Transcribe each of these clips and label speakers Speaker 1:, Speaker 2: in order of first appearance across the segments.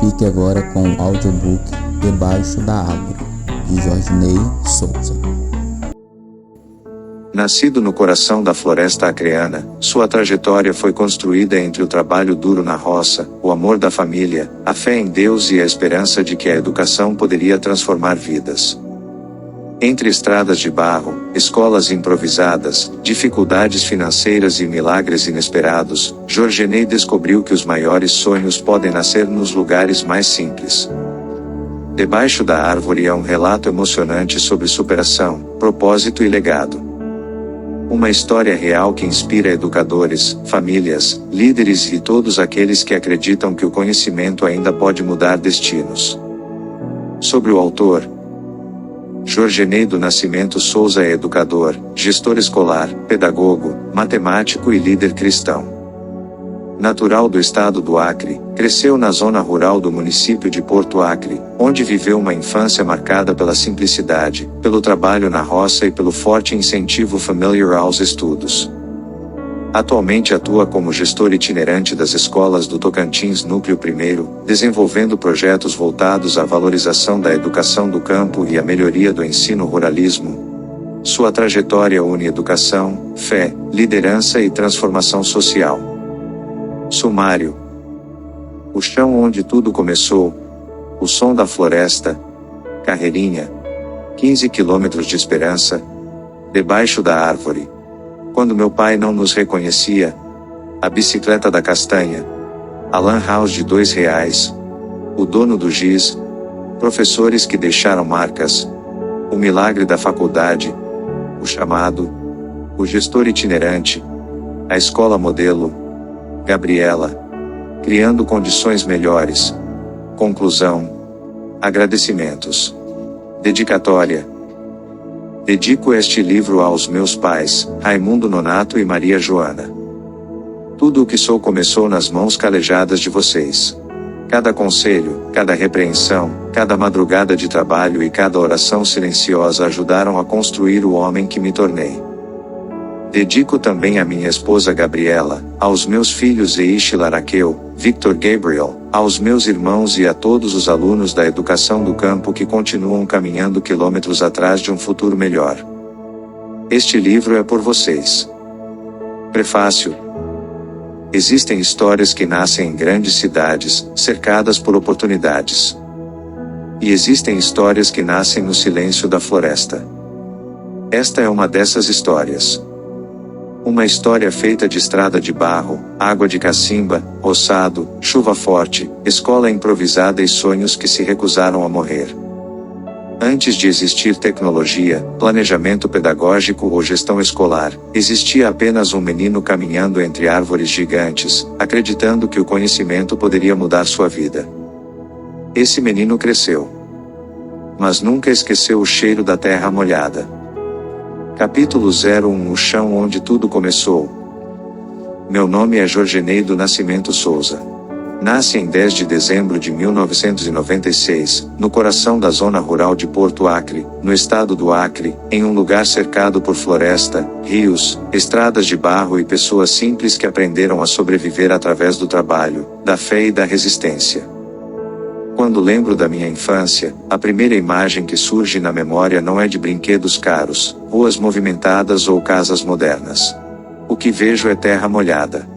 Speaker 1: Fique agora com o audiobook Debaixo da Árvore, de Jorgenei Souza.
Speaker 2: Nascido no coração da floresta acreana, sua trajetória foi construída entre o trabalho duro na roça, o amor da família, a fé em Deus e a esperança de que a educação poderia transformar vidas. Entre estradas de barro, escolas improvisadas, dificuldades financeiras e milagres inesperados, Jorgenei descobriu que os maiores sonhos podem nascer nos lugares mais simples. Debaixo da Árvore é um relato emocionante sobre superação, propósito e legado. Uma história real que inspira educadores, famílias, líderes e todos aqueles que acreditam que o conhecimento ainda pode mudar destinos. Sobre o autor: Jorgenei do Nascimento Souza é educador, gestor escolar, pedagogo, matemático e líder cristão. Natural do estado do Acre, cresceu na zona rural do município de Porto Acre, onde viveu uma infância marcada pela simplicidade, pelo trabalho na roça e pelo forte incentivo familiar aos estudos. Atualmente atua como gestor itinerante das escolas do Tocantins Núcleo I, desenvolvendo projetos voltados à valorização da educação do campo e à melhoria do ensino ruralismo. Sua trajetória une educação, fé, liderança e transformação social. Sumário: o chão onde tudo começou, o som da floresta, Carreirinha, 15 quilômetros de esperança, debaixo da árvore, quando meu pai não nos reconhecia, a bicicleta da castanha, a lan house de R$2, o dono do giz, professores que deixaram marcas, o milagre da faculdade, o chamado, o gestor itinerante, a escola modelo, Gabriela, criando condições melhores. Conclusão: agradecimentos. Dedicatória: dedico este livro aos meus pais, Raimundo Nonato e Maria Joana. Tudo o que sou começou nas mãos calejadas de vocês. Cada conselho, cada repreensão, cada madrugada de trabalho e cada oração silenciosa ajudaram a construir o homem que me tornei. Dedico também a minha esposa Gabriela, aos meus filhos Eichila Raquel, Victor Gabriel, aos meus irmãos e a todos os alunos da educação do campo que continuam caminhando quilômetros atrás de um futuro melhor. Este livro é por vocês. Prefácio: existem histórias que nascem em grandes cidades, cercadas por oportunidades. E existem histórias que nascem no silêncio da floresta. Esta é uma dessas histórias. Uma história feita de estrada de barro, água de cacimba, roçado, chuva forte, escola improvisada e sonhos que se recusaram a morrer. Antes de existir tecnologia, planejamento pedagógico ou gestão escolar, existia apenas um menino caminhando entre árvores gigantes, acreditando que o conhecimento poderia mudar sua vida. Esse menino cresceu, mas nunca esqueceu o cheiro da terra molhada. Capítulo 01: o chão onde tudo começou. Meu nome é Jorgenei do Nascimento Souza. Nasci em 10 de dezembro de 1996, no coração da zona rural de Porto Acre, no estado do Acre, em um lugar cercado por floresta, rios, estradas de barro e pessoas simples que aprenderam a sobreviver através do trabalho, da fé e da resistência. Quando lembro da minha infância, a primeira imagem que surge na memória não é de brinquedos caros, ruas movimentadas ou casas modernas. O que vejo é terra molhada.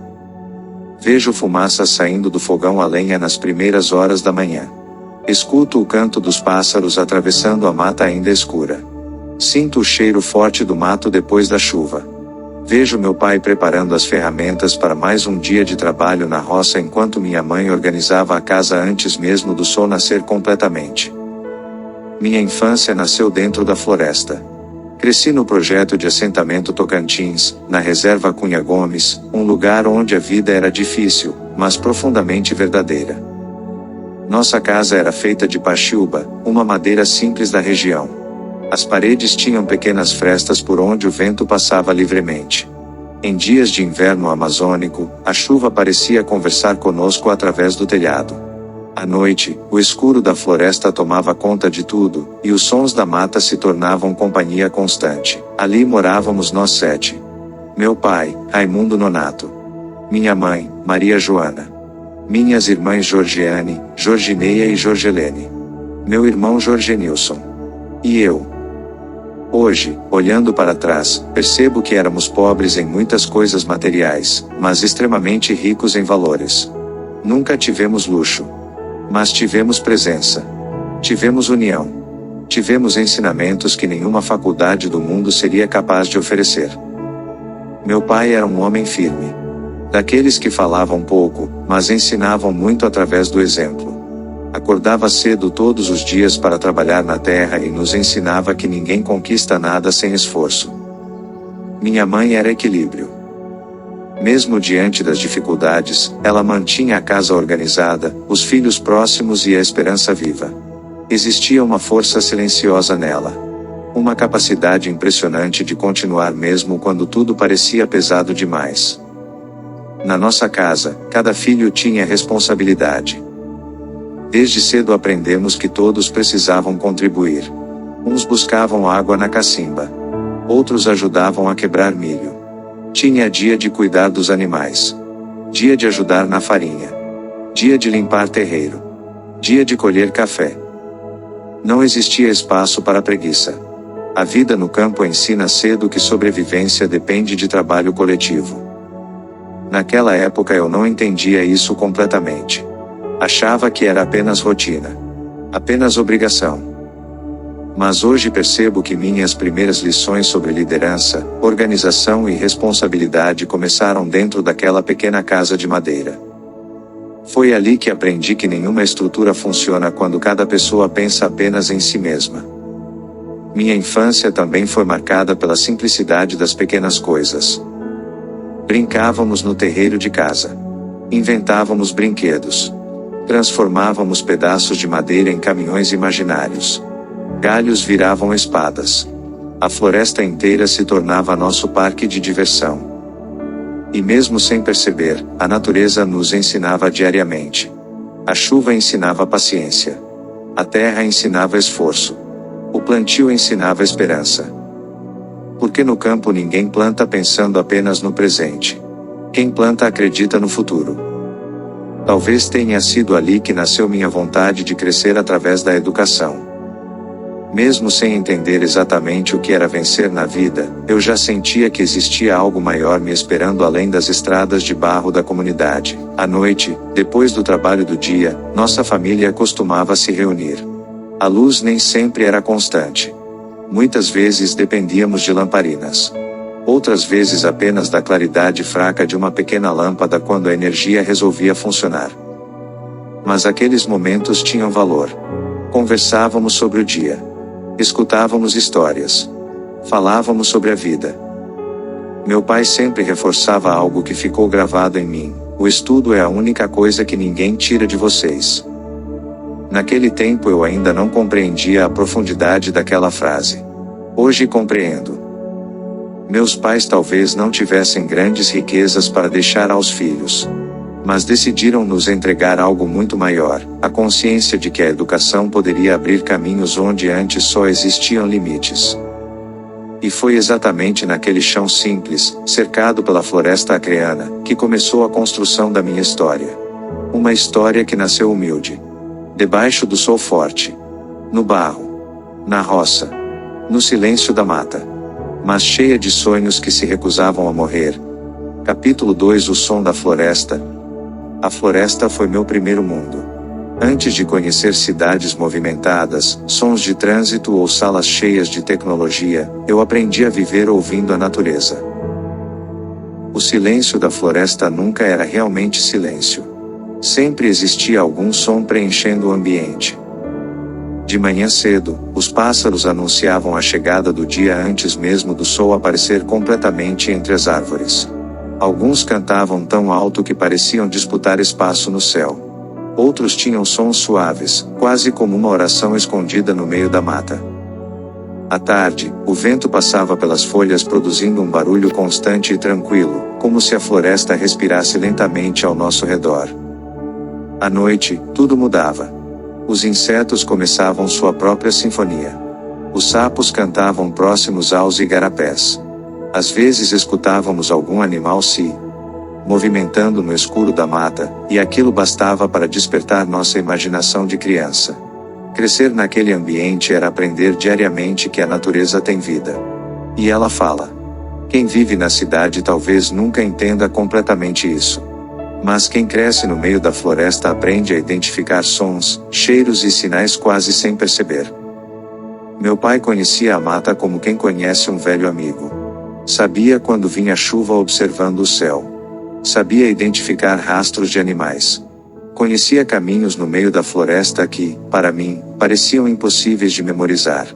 Speaker 2: Vejo fumaça saindo do fogão a lenha nas primeiras horas da manhã. Escuto o canto dos pássaros atravessando a mata ainda escura. Sinto o cheiro forte do mato depois da chuva. Vejo meu pai preparando as ferramentas para mais um dia de trabalho na roça enquanto minha mãe organizava a casa antes mesmo do sol nascer completamente. Minha infância nasceu dentro da floresta. Cresci no projeto de assentamento Tocantins, na reserva Cunha Gomes, um lugar onde a vida era difícil, mas profundamente verdadeira. Nossa casa era feita de paxiúba, uma madeira simples da região. As paredes tinham pequenas frestas por onde o vento passava livremente. Em dias de inverno amazônico, a chuva parecia conversar conosco através do telhado. À noite, o escuro da floresta tomava conta de tudo, e os sons da mata se tornavam companhia constante. Ali morávamos nós 7. Meu pai, Raimundo Nonato. Minha mãe, Maria Joana. Minhas irmãs Georgiane, Georgineia e Georgelene. Meu irmão Jorgenilson. E eu. Hoje, olhando para trás, percebo que éramos pobres em muitas coisas materiais, mas extremamente ricos em valores. Nunca tivemos luxo. Mas tivemos presença. Tivemos união. Tivemos ensinamentos que nenhuma faculdade do mundo seria capaz de oferecer. Meu pai era um homem firme. Daqueles que falavam pouco, mas ensinavam muito através do exemplo. Acordava cedo todos os dias para trabalhar na terra e nos ensinava que ninguém conquista nada sem esforço. Minha mãe era equilíbrio. Mesmo diante das dificuldades, ela mantinha a casa organizada, os filhos próximos e a esperança viva. Existia uma força silenciosa nela. Uma capacidade impressionante de continuar mesmo quando tudo parecia pesado demais. Na nossa casa, cada filho tinha responsabilidade. Desde cedo aprendemos que todos precisavam contribuir. Uns buscavam água na cacimba. Outros ajudavam a quebrar milho. Tinha dia de cuidar dos animais. Dia de ajudar na farinha. Dia de limpar terreiro. Dia de colher café. Não existia espaço para preguiça. A vida no campo ensina cedo que sobrevivência depende de trabalho coletivo. Naquela época eu não entendia isso completamente. Achava que era apenas rotina. Apenas obrigação. Mas hoje percebo que minhas primeiras lições sobre liderança, organização e responsabilidade começaram dentro daquela pequena casa de madeira. Foi ali que aprendi que nenhuma estrutura funciona quando cada pessoa pensa apenas em si mesma. Minha infância também foi marcada pela simplicidade das pequenas coisas. Brincávamos no terreiro de casa. Inventávamos brinquedos. Transformávamos pedaços de madeira em caminhões imaginários. Galhos viravam espadas. A floresta inteira se tornava nosso parque de diversão. E mesmo sem perceber, a natureza nos ensinava diariamente. A chuva ensinava paciência. A terra ensinava esforço. O plantio ensinava esperança. Porque no campo ninguém planta pensando apenas no presente. Quem planta acredita no futuro. Talvez tenha sido ali que nasceu minha vontade de crescer através da educação. Mesmo sem entender exatamente o que era vencer na vida, eu já sentia que existia algo maior me esperando além das estradas de barro da comunidade. À noite, depois do trabalho do dia, nossa família costumava se reunir. A luz nem sempre era constante. Muitas vezes dependíamos de lamparinas. Outras vezes apenas da claridade fraca de uma pequena lâmpada quando a energia resolvia funcionar. Mas aqueles momentos tinham valor. Conversávamos sobre o dia. Escutávamos histórias. Falávamos sobre a vida. Meu pai sempre reforçava algo que ficou gravado em mim: o estudo é a única coisa que ninguém tira de vocês. Naquele tempo eu ainda não compreendia a profundidade daquela frase. Hoje compreendo. Meus pais talvez não tivessem grandes riquezas para deixar aos filhos. Mas decidiram nos entregar algo muito maior, a consciência de que a educação poderia abrir caminhos onde antes só existiam limites. E foi exatamente naquele chão simples, cercado pela floresta acreana, que começou a construção da minha história. Uma história que nasceu humilde. Debaixo do sol forte. No barro. Na roça. No silêncio da mata. Mas cheia de sonhos que se recusavam a morrer. Capítulo 2: O som da floresta. A floresta foi meu primeiro mundo. Antes de conhecer cidades movimentadas, sons de trânsito ou salas cheias de tecnologia, eu aprendi a viver ouvindo a natureza. O silêncio da floresta nunca era realmente silêncio. Sempre existia algum som preenchendo o ambiente. De manhã cedo, os pássaros anunciavam a chegada do dia antes mesmo do sol aparecer completamente entre as árvores. Alguns cantavam tão alto que pareciam disputar espaço no céu. Outros tinham sons suaves, quase como uma oração escondida no meio da mata. À tarde, o vento passava pelas folhas produzindo um barulho constante e tranquilo, como se a floresta respirasse lentamente ao nosso redor. À noite, tudo mudava. Os insetos começavam sua própria sinfonia. Os sapos cantavam próximos aos igarapés. Às vezes escutávamos algum animal se movimentando no escuro da mata, e aquilo bastava para despertar nossa imaginação de criança. Crescer naquele ambiente era aprender diariamente que a natureza tem vida. E ela fala. Quem vive na cidade talvez nunca entenda completamente isso. Mas quem cresce no meio da floresta aprende a identificar sons, cheiros e sinais quase sem perceber. Meu pai conhecia a mata como quem conhece um velho amigo. Sabia quando vinha chuva observando o céu. Sabia identificar rastros de animais. Conhecia caminhos no meio da floresta que, para mim, pareciam impossíveis de memorizar.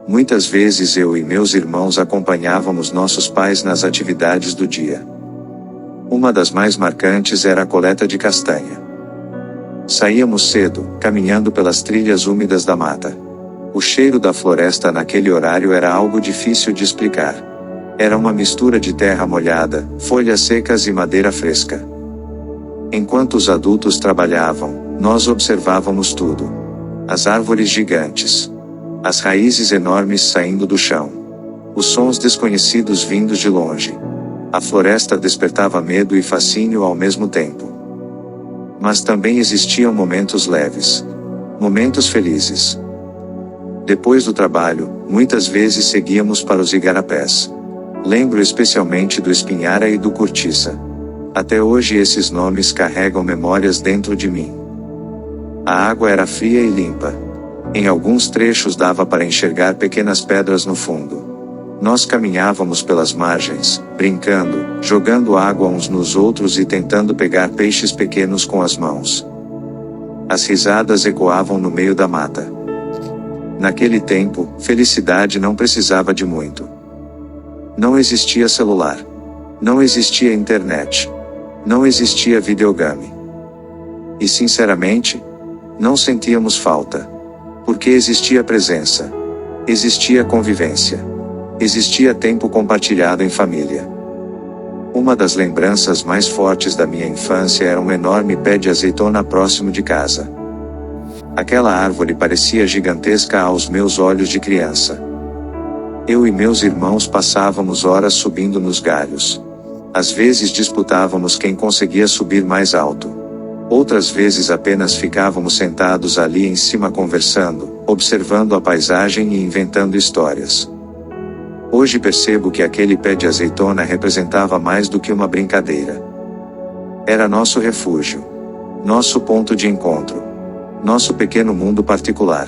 Speaker 2: Muitas vezes eu e meus irmãos acompanhávamos nossos pais nas atividades do dia. Uma das mais marcantes era a coleta de castanha. Saíamos cedo, caminhando pelas trilhas úmidas da mata. O cheiro da floresta naquele horário era algo difícil de explicar. Era uma mistura de terra molhada, folhas secas e madeira fresca. Enquanto os adultos trabalhavam, nós observávamos tudo. As árvores gigantes. As raízes enormes saindo do chão. Os sons desconhecidos vindos de longe. A floresta despertava medo e fascínio ao mesmo tempo. Mas também existiam momentos leves. Momentos felizes. Depois do trabalho, muitas vezes seguíamos para os igarapés. Lembro especialmente do espinhara e do cortiça. Até hoje esses nomes carregam memórias dentro de mim. A água era fria e limpa. Em alguns trechos dava para enxergar pequenas pedras no fundo. Nós caminhávamos pelas margens, brincando, jogando água uns nos outros e tentando pegar peixes pequenos com as mãos. As risadas ecoavam no meio da mata. Naquele tempo, felicidade não precisava de muito. Não existia celular. Não existia internet. Não existia videogame. E sinceramente, não sentíamos falta. Porque existia presença. Existia convivência. Existia tempo compartilhado em família. Uma das lembranças mais fortes da minha infância era um enorme pé de azeitona próximo de casa. Aquela árvore parecia gigantesca aos meus olhos de criança. Eu e meus irmãos passávamos horas subindo nos galhos. Às vezes disputávamos quem conseguia subir mais alto. Outras vezes apenas ficávamos sentados ali em cima conversando, observando a paisagem e inventando histórias. Hoje percebo que aquele pé de azeitona representava mais do que uma brincadeira. Era nosso refúgio. Nosso ponto de encontro. Nosso pequeno mundo particular.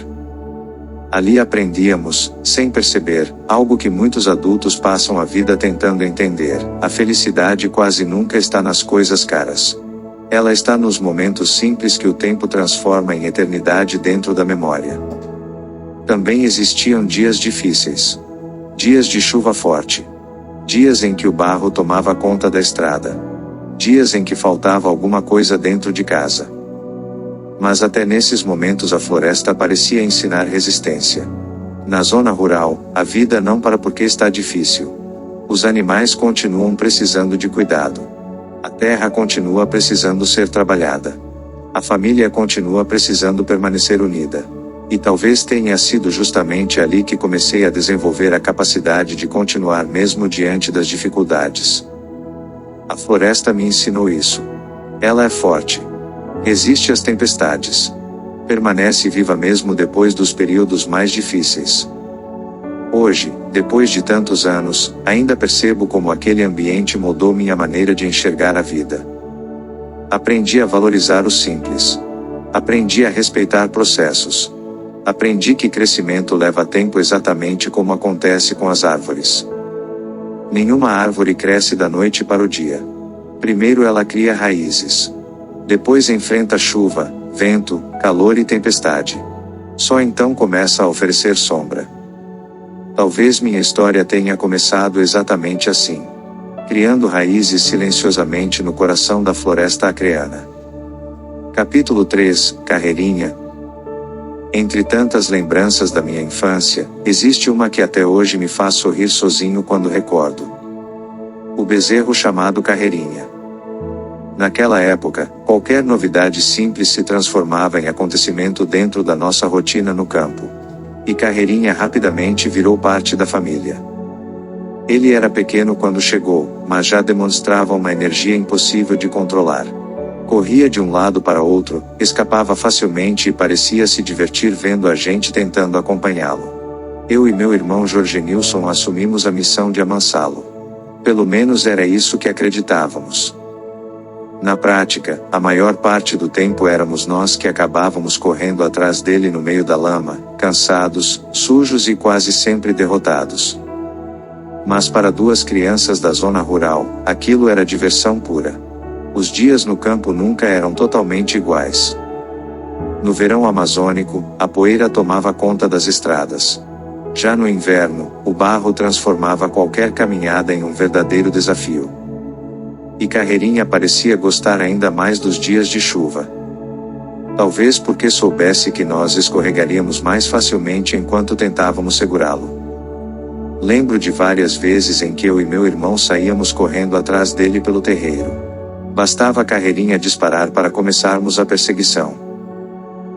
Speaker 2: Ali aprendíamos, sem perceber, algo que muitos adultos passam a vida tentando entender: a felicidade quase nunca está nas coisas caras. Ela está nos momentos simples que o tempo transforma em eternidade dentro da memória. Também existiam dias difíceis. Dias de chuva forte. Dias em que o barro tomava conta da estrada. Dias em que faltava alguma coisa dentro de casa. Mas até nesses momentos a floresta parecia ensinar resistência. Na zona rural, a vida não para porque está difícil. Os animais continuam precisando de cuidado. A terra continua precisando ser trabalhada. A família continua precisando permanecer unida. E talvez tenha sido justamente ali que comecei a desenvolver a capacidade de continuar mesmo diante das dificuldades. A floresta me ensinou isso. Ela é forte. Resiste às tempestades. Permanece viva mesmo depois dos períodos mais difíceis. Hoje, depois de tantos anos, ainda percebo como aquele ambiente moldou minha maneira de enxergar a vida. Aprendi a valorizar o simples. Aprendi a respeitar processos. Aprendi que crescimento leva tempo exatamente como acontece com as árvores. Nenhuma árvore cresce da noite para o dia. Primeiro ela cria raízes. Depois enfrenta chuva, vento, calor e tempestade. Só então começa a oferecer sombra. Talvez minha história tenha começado exatamente assim. Criando raízes silenciosamente no coração da floresta acreana. Capítulo 3, Carreirinha. Entre tantas lembranças da minha infância, existe uma que até hoje me faz sorrir sozinho quando recordo. O bezerro chamado Carreirinha. Naquela época, qualquer novidade simples se transformava em acontecimento dentro da nossa rotina no campo. E Carreirinha rapidamente virou parte da família. Ele era pequeno quando chegou, mas já demonstrava uma energia impossível de controlar. Corria de um lado para outro, escapava facilmente e parecia se divertir vendo a gente tentando acompanhá-lo. Eu e meu irmão Jorgenilson assumimos a missão de amansá-lo. Pelo menos era isso que acreditávamos. Na prática, a maior parte do tempo éramos nós que acabávamos correndo atrás dele no meio da lama, cansados, sujos e quase sempre derrotados. Mas para duas crianças da zona rural, aquilo era diversão pura. Os dias no campo nunca eram totalmente iguais. No verão amazônico, a poeira tomava conta das estradas. Já no inverno, o barro transformava qualquer caminhada em um verdadeiro desafio. E Carreirinha parecia gostar ainda mais dos dias de chuva. Talvez porque soubesse que nós escorregaríamos mais facilmente enquanto tentávamos segurá-lo. Lembro de várias vezes em que eu e meu irmão saíamos correndo atrás dele pelo terreiro. Bastava Carreirinha disparar para começarmos a perseguição.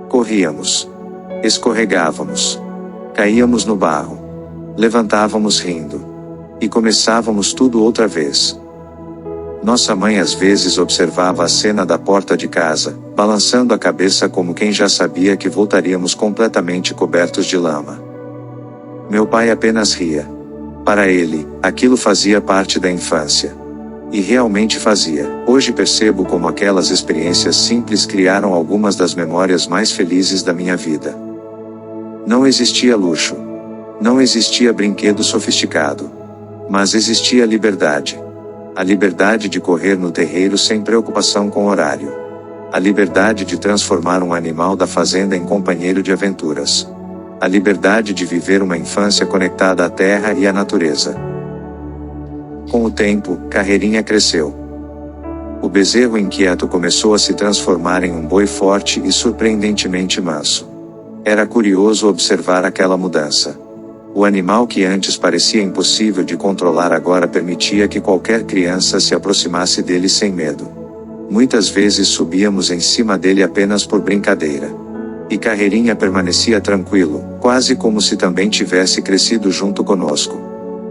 Speaker 2: Corríamos. Escorregávamos. Caíamos no barro. Levantávamos rindo. E começávamos tudo outra vez. Nossa mãe às vezes observava a cena da porta de casa, balançando a cabeça como quem já sabia que voltaríamos completamente cobertos de lama. Meu pai apenas ria. Para ele, aquilo fazia parte da infância. E realmente fazia. Hoje percebo como aquelas experiências simples criaram algumas das memórias mais felizes da minha vida. Não existia luxo. Não existia brinquedo sofisticado. Mas existia liberdade. A liberdade de correr no terreiro sem preocupação com horário. A liberdade de transformar um animal da fazenda em companheiro de aventuras. A liberdade de viver uma infância conectada à terra e à natureza. Com o tempo, Carreirinha cresceu. O bezerro inquieto começou a se transformar em um boi forte e surpreendentemente manso. Era curioso observar aquela mudança. O animal que antes parecia impossível de controlar agora permitia que qualquer criança se aproximasse dele sem medo. Muitas vezes subíamos em cima dele apenas por brincadeira. E Carreirinha permanecia tranquilo, quase como se também tivesse crescido junto conosco.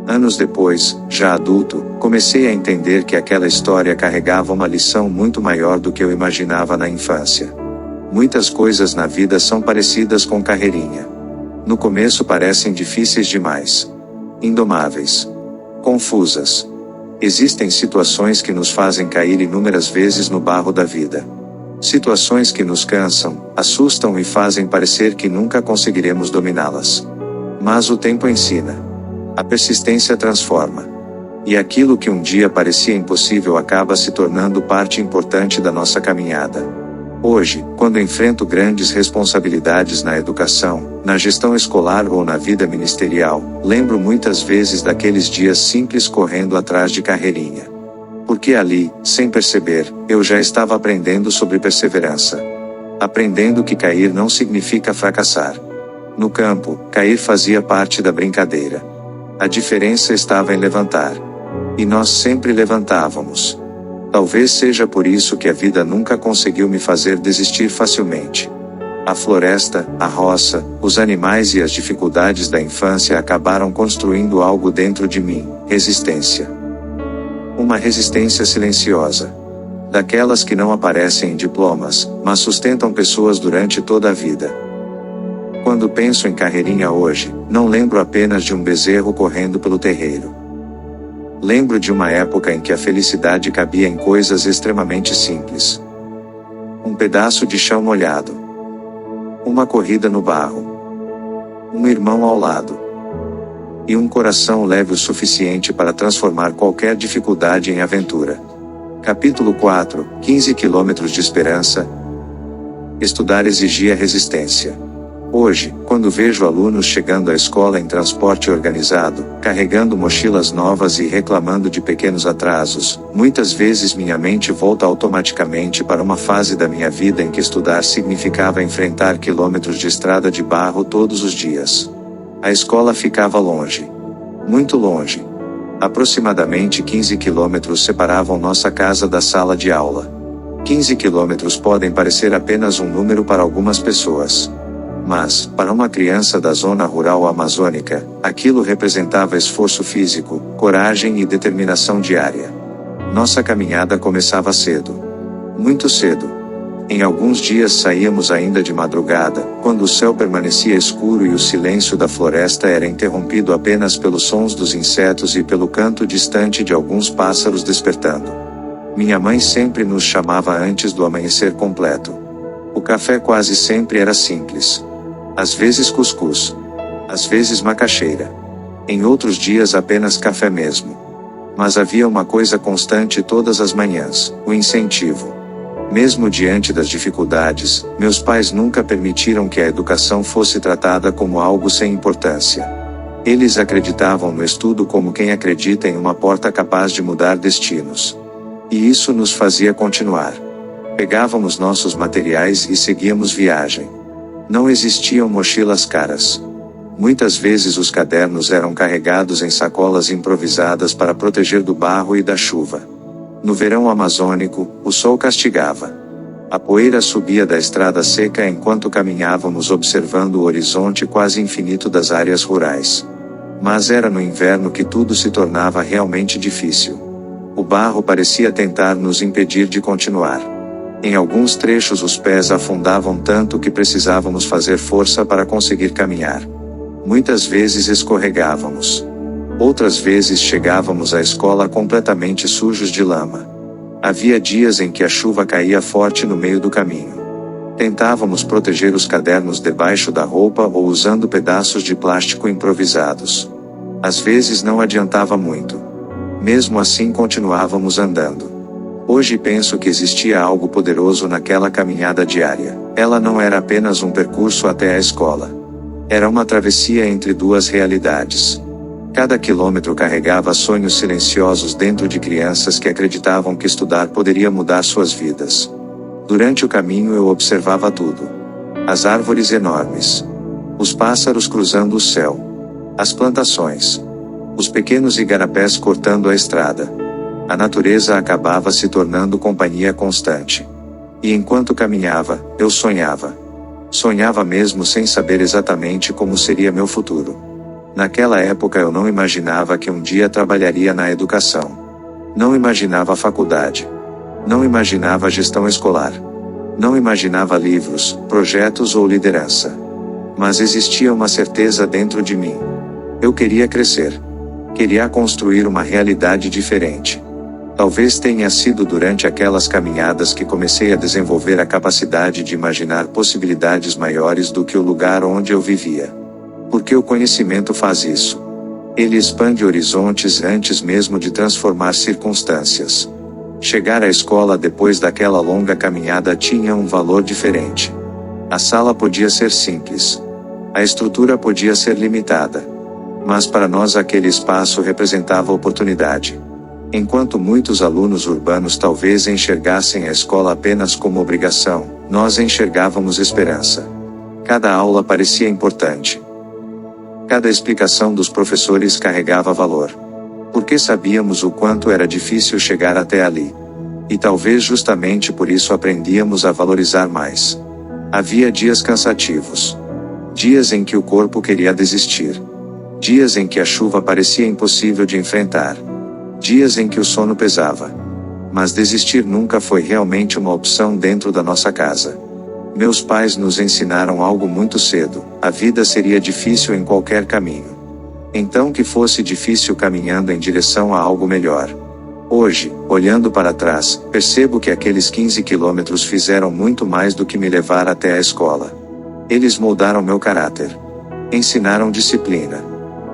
Speaker 2: Anos depois, já adulto, comecei a entender que aquela história carregava uma lição muito maior do que eu imaginava na infância. Muitas coisas na vida são parecidas com Carreirinha. No começo parecem difíceis demais. Indomáveis. Confusas. Existem situações que nos fazem cair inúmeras vezes no barro da vida. Situações que nos cansam, assustam e fazem parecer que nunca conseguiremos dominá-las. Mas o tempo ensina. A persistência transforma. E aquilo que um dia parecia impossível acaba se tornando parte importante da nossa caminhada. Hoje, quando enfrento grandes responsabilidades na educação, na gestão escolar ou na vida ministerial, lembro muitas vezes daqueles dias simples correndo atrás de Carreirinha. Porque ali, sem perceber, eu já estava aprendendo sobre perseverança. Aprendendo que cair não significa fracassar. No campo, cair fazia parte da brincadeira. A diferença estava em levantar. E nós sempre levantávamos. Talvez seja por isso que a vida nunca conseguiu me fazer desistir facilmente. A floresta, a roça, os animais e as dificuldades da infância acabaram construindo algo dentro de mim: resistência. Uma resistência silenciosa. Daquelas que não aparecem em diplomas, mas sustentam pessoas durante toda a vida. Quando penso em Carreirinha hoje, não lembro apenas de um bezerro correndo pelo terreiro. Lembro de uma época em que a felicidade cabia em coisas extremamente simples. Um pedaço de chão molhado. Uma corrida no barro. Um irmão ao lado. E um coração leve o suficiente para transformar qualquer dificuldade em aventura. Capítulo 4, 15 quilômetros de esperança. Estudar exigia resistência. Hoje, quando vejo alunos chegando à escola em transporte organizado, carregando mochilas novas e reclamando de pequenos atrasos, muitas vezes minha mente volta automaticamente para uma fase da minha vida em que estudar significava enfrentar quilômetros de estrada de barro todos os dias. A escola ficava longe. Muito longe. Aproximadamente 15 quilômetros separavam nossa casa da sala de aula. 15 quilômetros podem parecer apenas um número para algumas pessoas. Mas, para uma criança da zona rural amazônica, aquilo representava esforço físico, coragem e determinação diária. Nossa caminhada começava cedo. Muito cedo. Em alguns dias saíamos ainda de madrugada, quando o céu permanecia escuro e o silêncio da floresta era interrompido apenas pelos sons dos insetos e pelo canto distante de alguns pássaros despertando. Minha mãe sempre nos chamava antes do amanhecer completo. O café quase sempre era simples. Às vezes cuscuz. Às vezes macaxeira. Em outros dias apenas café mesmo. Mas havia uma coisa constante todas as manhãs: o incentivo. Mesmo diante das dificuldades, meus pais nunca permitiram que a educação fosse tratada como algo sem importância. Eles acreditavam no estudo como quem acredita em uma porta capaz de mudar destinos. E isso nos fazia continuar. Pegávamos nossos materiais e seguíamos viagem. Não existiam mochilas caras. Muitas vezes os cadernos eram carregados em sacolas improvisadas para proteger do barro e da chuva. No verão amazônico, o sol castigava. A poeira subia da estrada seca enquanto caminhávamos observando o horizonte quase infinito das áreas rurais. Mas era no inverno que tudo se tornava realmente difícil. O barro parecia tentar nos impedir de continuar. Em alguns trechos os pés afundavam tanto que precisávamos fazer força para conseguir caminhar. Muitas vezes escorregávamos. Outras vezes chegávamos à escola completamente sujos de lama. Havia dias em que a chuva caía forte no meio do caminho. Tentávamos proteger os cadernos debaixo da roupa ou usando pedaços de plástico improvisados. Às vezes não adiantava muito. Mesmo assim continuávamos andando. Hoje penso que existia algo poderoso naquela caminhada diária. Ela não era apenas um percurso até a escola. Era uma travessia entre duas realidades. Cada quilômetro carregava sonhos silenciosos dentro de crianças que acreditavam que estudar poderia mudar suas vidas. Durante o caminho eu observava tudo. As árvores enormes. Os pássaros cruzando o céu. As plantações. Os pequenos igarapés cortando a estrada. A natureza acabava se tornando companhia constante. E enquanto caminhava, eu sonhava. Sonhava mesmo sem saber exatamente como seria meu futuro. Naquela época eu não imaginava que um dia trabalharia na educação. Não imaginava a faculdade. Não imaginava a gestão escolar. Não imaginava livros, projetos ou liderança. Mas existia uma certeza dentro de mim. Eu queria crescer. Queria construir uma realidade diferente. Talvez tenha sido durante aquelas caminhadas que comecei a desenvolver a capacidade de imaginar possibilidades maiores do que o lugar onde eu vivia. Porque o conhecimento faz isso. Ele expande horizontes antes mesmo de transformar circunstâncias. Chegar à escola depois daquela longa caminhada tinha um valor diferente. A sala podia ser simples. A estrutura podia ser limitada. Mas para nós aquele espaço representava oportunidade. Enquanto muitos alunos urbanos talvez enxergassem a escola apenas como obrigação, nós enxergávamos esperança. Cada aula parecia importante. Cada explicação dos professores carregava valor. Porque sabíamos o quanto era difícil chegar até ali. E talvez justamente por isso aprendíamos a valorizar mais. Havia dias cansativos. Dias em que o corpo queria desistir. Dias em que a chuva parecia impossível de enfrentar. Dias em que o sono pesava. Mas desistir nunca foi realmente uma opção dentro da nossa casa. Meus pais nos ensinaram algo muito cedo: a vida seria difícil em qualquer caminho. Então que fosse difícil caminhando em direção a algo melhor. Hoje, olhando para trás, percebo que aqueles 15 quilômetros fizeram muito mais do que me levar até a escola. Eles moldaram meu caráter. Ensinaram disciplina.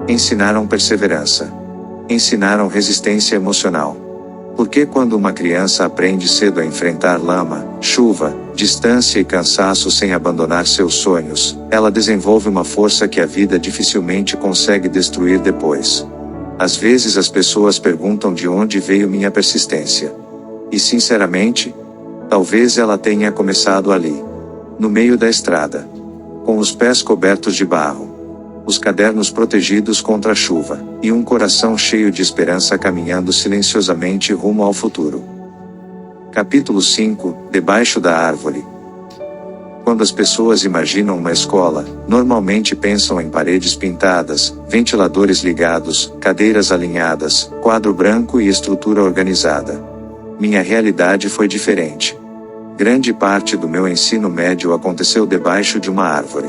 Speaker 2: Ensinaram perseverança. Ensinaram resistência emocional. Porque quando uma criança aprende cedo a enfrentar lama, chuva, distância e cansaço sem abandonar seus sonhos, ela desenvolve uma força que a vida dificilmente consegue destruir depois. Às vezes as pessoas perguntam de onde veio minha persistência. E sinceramente, talvez ela tenha começado ali. No meio da estrada. Com os pés cobertos de barro. Os cadernos protegidos contra a chuva, e um coração cheio de esperança caminhando silenciosamente rumo ao futuro. Capítulo 5, Debaixo da árvore. Quando as pessoas imaginam uma escola, normalmente pensam em paredes pintadas, ventiladores ligados, cadeiras alinhadas, quadro branco e estrutura organizada. Minha realidade foi diferente. Grande parte do meu ensino médio aconteceu debaixo de uma árvore.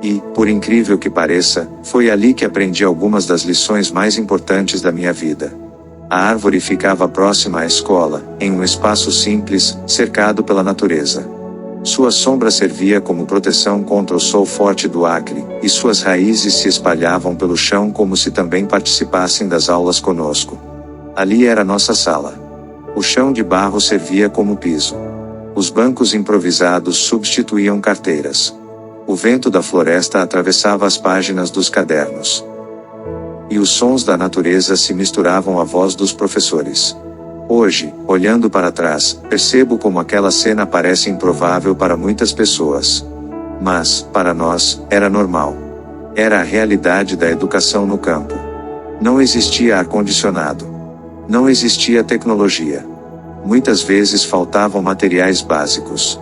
Speaker 2: E, por incrível que pareça, foi ali que aprendi algumas das lições mais importantes da minha vida. A árvore ficava próxima à escola, em um espaço simples, cercado pela natureza. Sua sombra servia como proteção contra o sol forte do Acre, e suas raízes se espalhavam pelo chão como se também participassem das aulas conosco. Ali era nossa sala. O chão de barro servia como piso. Os bancos improvisados substituíam carteiras. O vento da floresta atravessava as páginas dos cadernos. E os sons da natureza se misturavam à voz dos professores. Hoje, olhando para trás, percebo como aquela cena parece improvável para muitas pessoas. Mas, para nós, era normal. Era a realidade da educação no campo. Não existia ar-condicionado. Não existia tecnologia. Muitas vezes faltavam materiais básicos.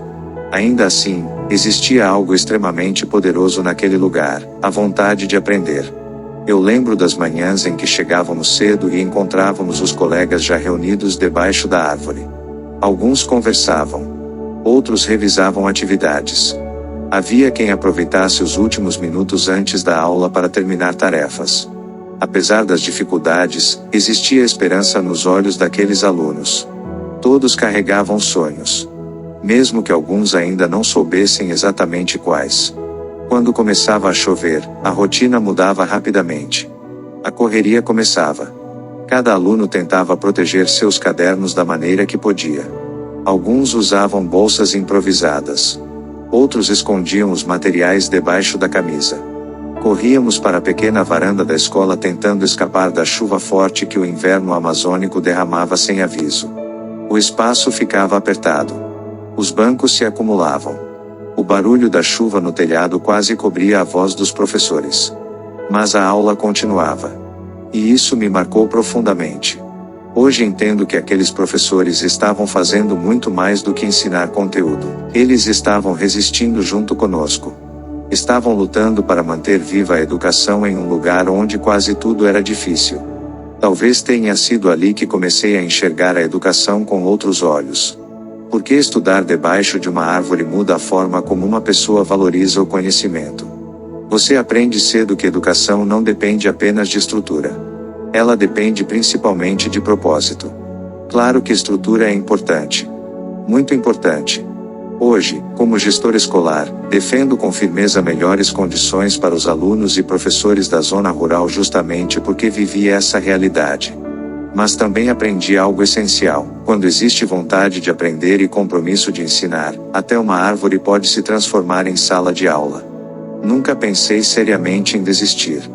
Speaker 2: Ainda assim, existia algo extremamente poderoso naquele lugar, a vontade de aprender. Eu lembro das manhãs em que chegávamos cedo e encontrávamos os colegas já reunidos debaixo da árvore. Alguns conversavam. Outros revisavam atividades. Havia quem aproveitasse os últimos minutos antes da aula para terminar tarefas. Apesar das dificuldades, existia esperança nos olhos daqueles alunos. Todos carregavam sonhos. Mesmo que alguns ainda não soubessem exatamente quais. Quando começava a chover, a rotina mudava rapidamente. A correria começava. Cada aluno tentava proteger seus cadernos da maneira que podia. Alguns usavam bolsas improvisadas. Outros escondiam os materiais debaixo da camisa. Corríamos para a pequena varanda da escola tentando escapar da chuva forte que o inverno amazônico derramava sem aviso. O espaço ficava apertado. Os bancos se acumulavam. O barulho da chuva no telhado quase cobria a voz dos professores. Mas a aula continuava. E isso me marcou profundamente. Hoje entendo que aqueles professores estavam fazendo muito mais do que ensinar conteúdo. Eles estavam resistindo junto conosco. Estavam lutando para manter viva a educação em um lugar onde quase tudo era difícil. Talvez tenha sido ali que comecei a enxergar a educação com outros olhos. Porque estudar debaixo de uma árvore muda a forma como uma pessoa valoriza o conhecimento. Você aprende cedo que educação não depende apenas de estrutura. Ela depende principalmente de propósito. Claro que estrutura é importante. Muito importante. Hoje, como gestor escolar, defendo com firmeza melhores condições para os alunos e professores da zona rural justamente porque vivi essa realidade. Mas também aprendi algo essencial. Quando existe vontade de aprender e compromisso de ensinar, até uma árvore pode se transformar em sala de aula. Nunca pensei seriamente em desistir.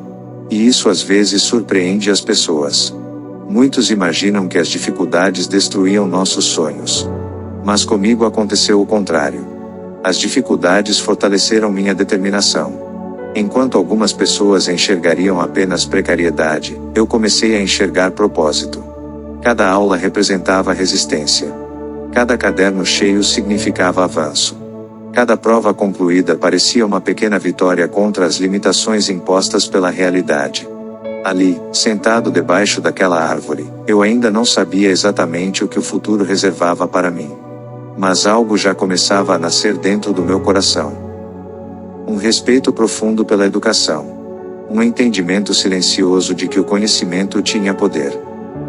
Speaker 2: E isso às vezes surpreende as pessoas. Muitos imaginam que as dificuldades destruíam nossos sonhos. Mas comigo aconteceu o contrário. As dificuldades fortaleceram minha determinação. Enquanto algumas pessoas enxergariam apenas precariedade, eu comecei a enxergar propósito. Cada aula representava resistência. Cada caderno cheio significava avanço. Cada prova concluída parecia uma pequena vitória contra as limitações impostas pela realidade. Ali, sentado debaixo daquela árvore, eu ainda não sabia exatamente o que o futuro reservava para mim. Mas algo já começava a nascer dentro do meu coração. Um respeito profundo pela educação. Um entendimento silencioso de que o conhecimento tinha poder.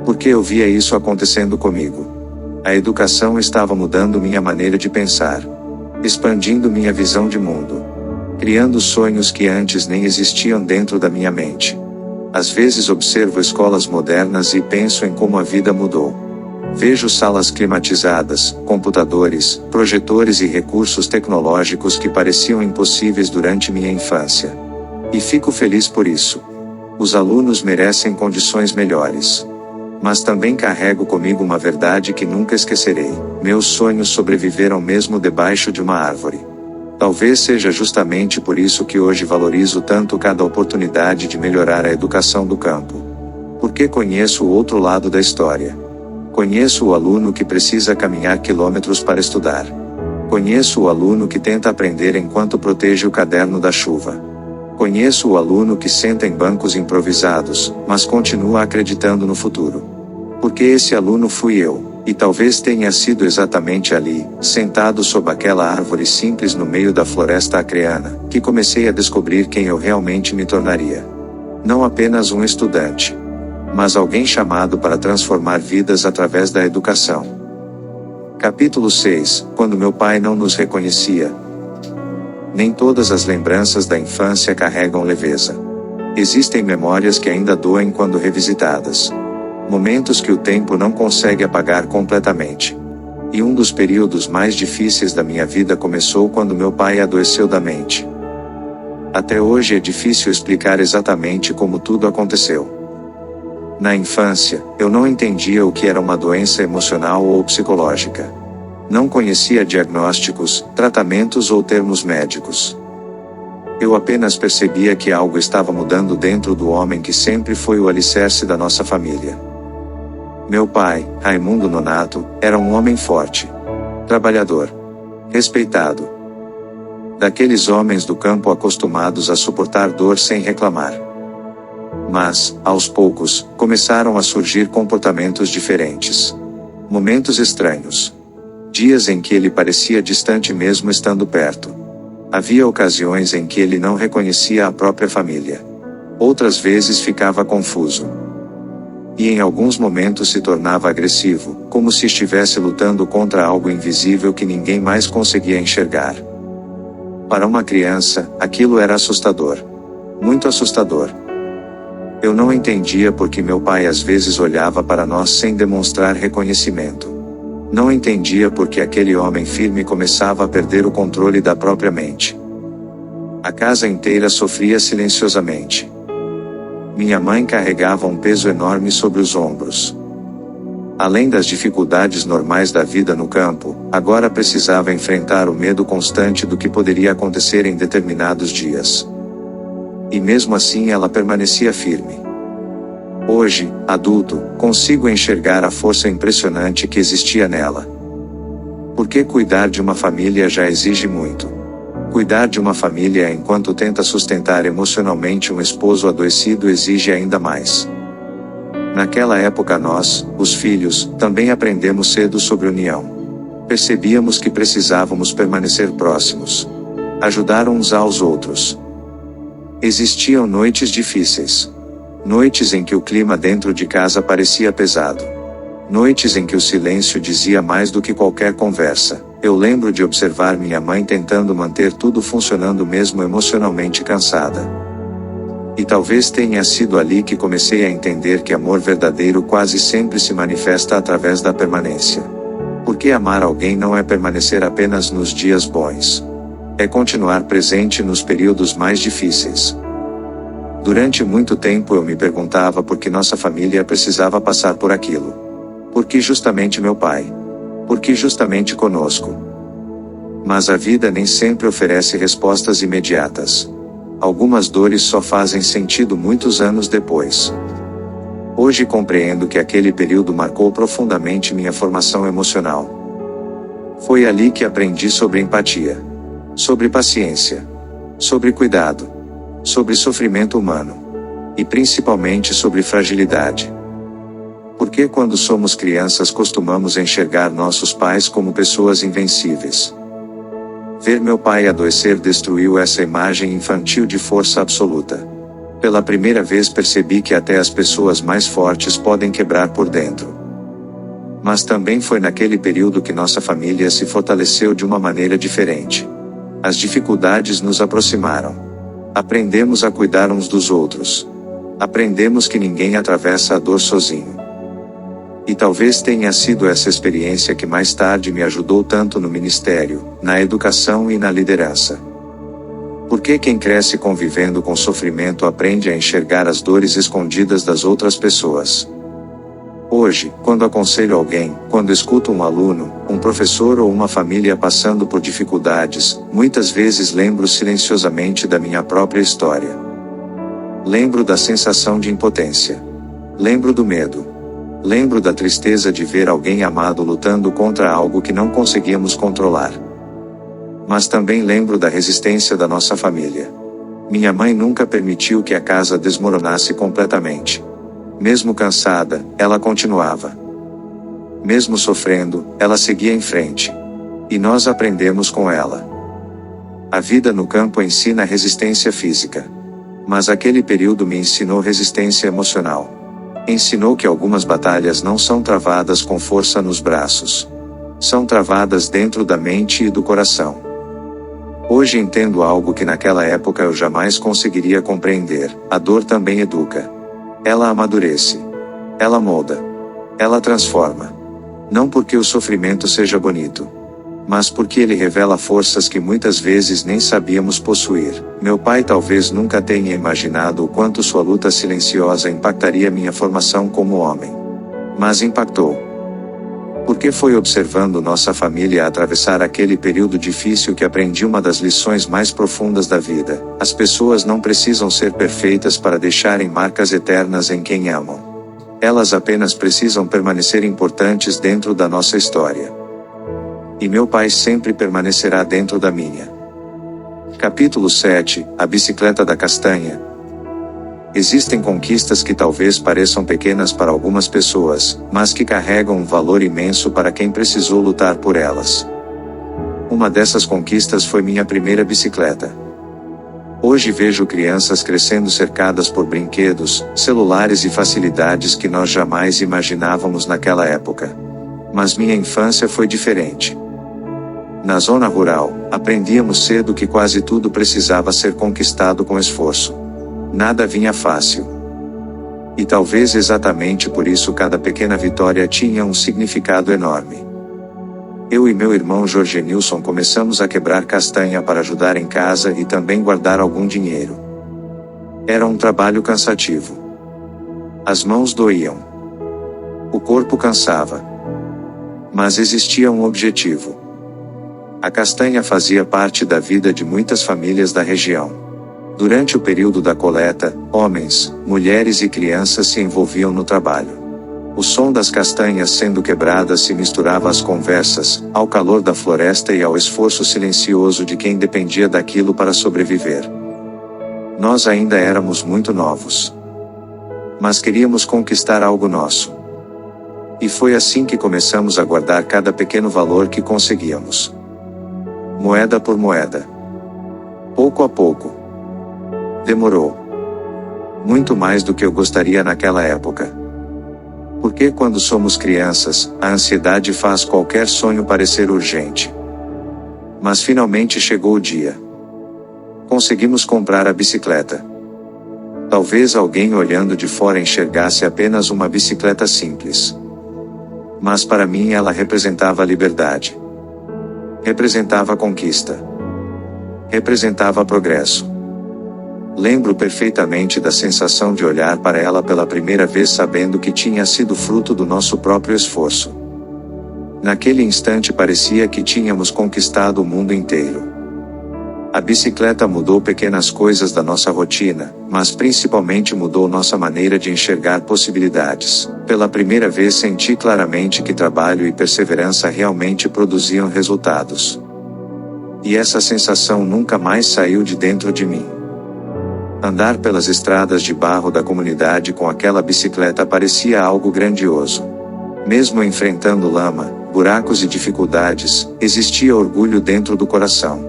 Speaker 2: Porque eu via isso acontecendo comigo. A educação estava mudando minha maneira de pensar. Expandindo minha visão de mundo. Criando sonhos que antes nem existiam dentro da minha mente. Às vezes observo escolas modernas e penso em como a vida mudou. Vejo salas climatizadas, computadores, projetores e recursos tecnológicos que pareciam impossíveis durante minha infância. E fico feliz por isso. Os alunos merecem condições melhores. Mas também carrego comigo uma verdade que nunca esquecerei. Meus sonhos sobreviveram mesmo debaixo de uma árvore. Talvez seja justamente por isso que hoje valorizo tanto cada oportunidade de melhorar a educação do campo. Porque conheço o outro lado da história. Conheço o aluno que precisa caminhar quilômetros para estudar. Conheço o aluno que tenta aprender enquanto protege o caderno da chuva. Conheço o aluno que senta em bancos improvisados, mas continua acreditando no futuro. Porque esse aluno fui eu, e talvez tenha sido exatamente ali, sentado sob aquela árvore simples no meio da floresta acreana, que comecei a descobrir quem eu realmente me tornaria. Não apenas um estudante, mas alguém chamado para transformar vidas através da educação. Capítulo 6 – Quando meu pai não nos reconhecia. Nem todas as lembranças da infância carregam leveza. Existem memórias que ainda doem quando revisitadas. Momentos que o tempo não consegue apagar completamente. E um dos períodos mais difíceis da minha vida começou quando meu pai adoeceu da mente. Até hoje é difícil explicar exatamente como tudo aconteceu. Na infância, eu não entendia o que era uma doença emocional ou psicológica. Não conhecia diagnósticos, tratamentos ou termos médicos. Eu apenas percebia que algo estava mudando dentro do homem que sempre foi o alicerce da nossa família. Meu pai, Raimundo Nonato, era um homem forte, trabalhador, respeitado. Daqueles homens do campo acostumados a suportar dor sem reclamar. Mas, aos poucos, começaram a surgir comportamentos diferentes. Momentos estranhos. Dias em que ele parecia distante mesmo estando perto. Havia ocasiões em que ele não reconhecia a própria família. Outras vezes ficava confuso. E em alguns momentos se tornava agressivo, como se estivesse lutando contra algo invisível que ninguém mais conseguia enxergar. Para uma criança, aquilo era assustador. Muito assustador. Eu não entendia porque meu pai às vezes olhava para nós sem demonstrar reconhecimento. Não entendia porque aquele homem firme começava a perder o controle da própria mente. A casa inteira sofria silenciosamente. Minha mãe carregava um peso enorme sobre os ombros. Além das dificuldades normais da vida no campo, agora precisava enfrentar o medo constante do que poderia acontecer em determinados dias. E mesmo assim ela permanecia firme. Hoje, adulto, consigo enxergar a força impressionante que existia nela. Porque cuidar de uma família já exige muito. Cuidar de uma família enquanto tenta sustentar emocionalmente um esposo adoecido exige ainda mais. Naquela época nós, os filhos, também aprendemos cedo sobre união. Percebíamos que precisávamos permanecer próximos. Ajudar uns aos outros. Existiam noites difíceis. Noites em que o clima dentro de casa parecia pesado. Noites em que o silêncio dizia mais do que qualquer conversa. Eu lembro de observar minha mãe tentando manter tudo funcionando mesmo emocionalmente cansada. E talvez tenha sido ali que comecei a entender que amor verdadeiro quase sempre se manifesta através da permanência. Porque amar alguém não é permanecer apenas nos dias bons. É continuar presente nos períodos mais difíceis. Durante muito tempo eu me perguntava por que nossa família precisava passar por aquilo. Por que justamente meu pai? Por que justamente conosco? Mas a vida nem sempre oferece respostas imediatas. Algumas dores só fazem sentido muitos anos depois. Hoje compreendo que aquele período marcou profundamente minha formação emocional. Foi ali que aprendi sobre empatia, sobre paciência, sobre cuidado, sobre sofrimento humano, e principalmente sobre fragilidade. Porque quando somos crianças costumamos enxergar nossos pais como pessoas invencíveis. Ver meu pai adoecer destruiu essa imagem infantil de força absoluta. Pela primeira vez percebi que até as pessoas mais fortes podem quebrar por dentro. Mas também foi naquele período que nossa família se fortaleceu de uma maneira diferente. As dificuldades nos aproximaram. Aprendemos a cuidar uns dos outros. Aprendemos que ninguém atravessa a dor sozinho. E talvez tenha sido essa experiência que mais tarde me ajudou tanto no ministério, na educação e na liderança. Porque quem cresce convivendo com sofrimento aprende a enxergar as dores escondidas das outras pessoas. Hoje, quando aconselho alguém, quando escuto um aluno, um professor ou uma família passando por dificuldades, muitas vezes lembro silenciosamente da minha própria história. Lembro da sensação de impotência. Lembro do medo. Lembro da tristeza de ver alguém amado lutando contra algo que não conseguíamos controlar. Mas também lembro da resistência da nossa família. Minha mãe nunca permitiu que a casa desmoronasse completamente. Mesmo cansada, ela continuava. Mesmo sofrendo, ela seguia em frente. E nós aprendemos com ela. A vida no campo ensina resistência física. Mas aquele período me ensinou resistência emocional. Ensinou que algumas batalhas não são travadas com força nos braços. São travadas dentro da mente e do coração. Hoje entendo algo que naquela época eu jamais conseguiria compreender: a dor também educa. Ela amadurece. Ela molda. Ela transforma. Não porque o sofrimento seja bonito, mas porque ele revela forças que muitas vezes nem sabíamos possuir. Meu pai talvez nunca tenha imaginado o quanto sua luta silenciosa impactaria minha formação como homem. Mas impactou. Porque foi observando nossa família atravessar aquele período difícil que aprendi uma das lições mais profundas da vida: as pessoas não precisam ser perfeitas para deixarem marcas eternas em quem amam. Elas apenas precisam permanecer importantes dentro da nossa história. E meu pai sempre permanecerá dentro da minha. Capítulo 7 – A bicicleta da castanha. Existem conquistas que talvez pareçam pequenas para algumas pessoas, mas que carregam um valor imenso para quem precisou lutar por elas. Uma dessas conquistas foi minha primeira bicicleta. Hoje vejo crianças crescendo cercadas por brinquedos, celulares e facilidades que nós jamais imaginávamos naquela época. Mas minha infância foi diferente. Na zona rural, aprendíamos cedo que quase tudo precisava ser conquistado com esforço. Nada vinha fácil. E talvez exatamente por isso cada pequena vitória tinha um significado enorme. Eu e meu irmão Jorgenilson começamos a quebrar castanha para ajudar em casa e também guardar algum dinheiro. Era um trabalho cansativo. As mãos doíam. O corpo cansava. Mas existia um objetivo. A castanha fazia parte da vida de muitas famílias da região. Durante o período da coleta, homens, mulheres e crianças se envolviam no trabalho. O som das castanhas sendo quebradas se misturava às conversas, ao calor da floresta e ao esforço silencioso de quem dependia daquilo para sobreviver. Nós ainda éramos muito novos. Mas queríamos conquistar algo nosso. E foi assim que começamos a guardar cada pequeno valor que conseguíamos. Moeda por moeda. Pouco a pouco. Demorou. Muito mais do que eu gostaria naquela época. Porque quando somos crianças, a ansiedade faz qualquer sonho parecer urgente. Mas finalmente chegou o dia. Conseguimos comprar a bicicleta. Talvez alguém olhando de fora enxergasse apenas uma bicicleta simples. Mas para mim ela representava a liberdade. Representava a conquista. Representava progresso. Lembro perfeitamente da sensação de olhar para ela pela primeira vez sabendo que tinha sido fruto do nosso próprio esforço. Naquele instante parecia que tínhamos conquistado o mundo inteiro. A bicicleta mudou pequenas coisas da nossa rotina, mas principalmente mudou nossa maneira de enxergar possibilidades. Pela primeira vez senti claramente que trabalho e perseverança realmente produziam resultados. E essa sensação nunca mais saiu de dentro de mim. Andar pelas estradas de barro da comunidade com aquela bicicleta parecia algo grandioso. Mesmo enfrentando lama, buracos e dificuldades, existia orgulho dentro do coração.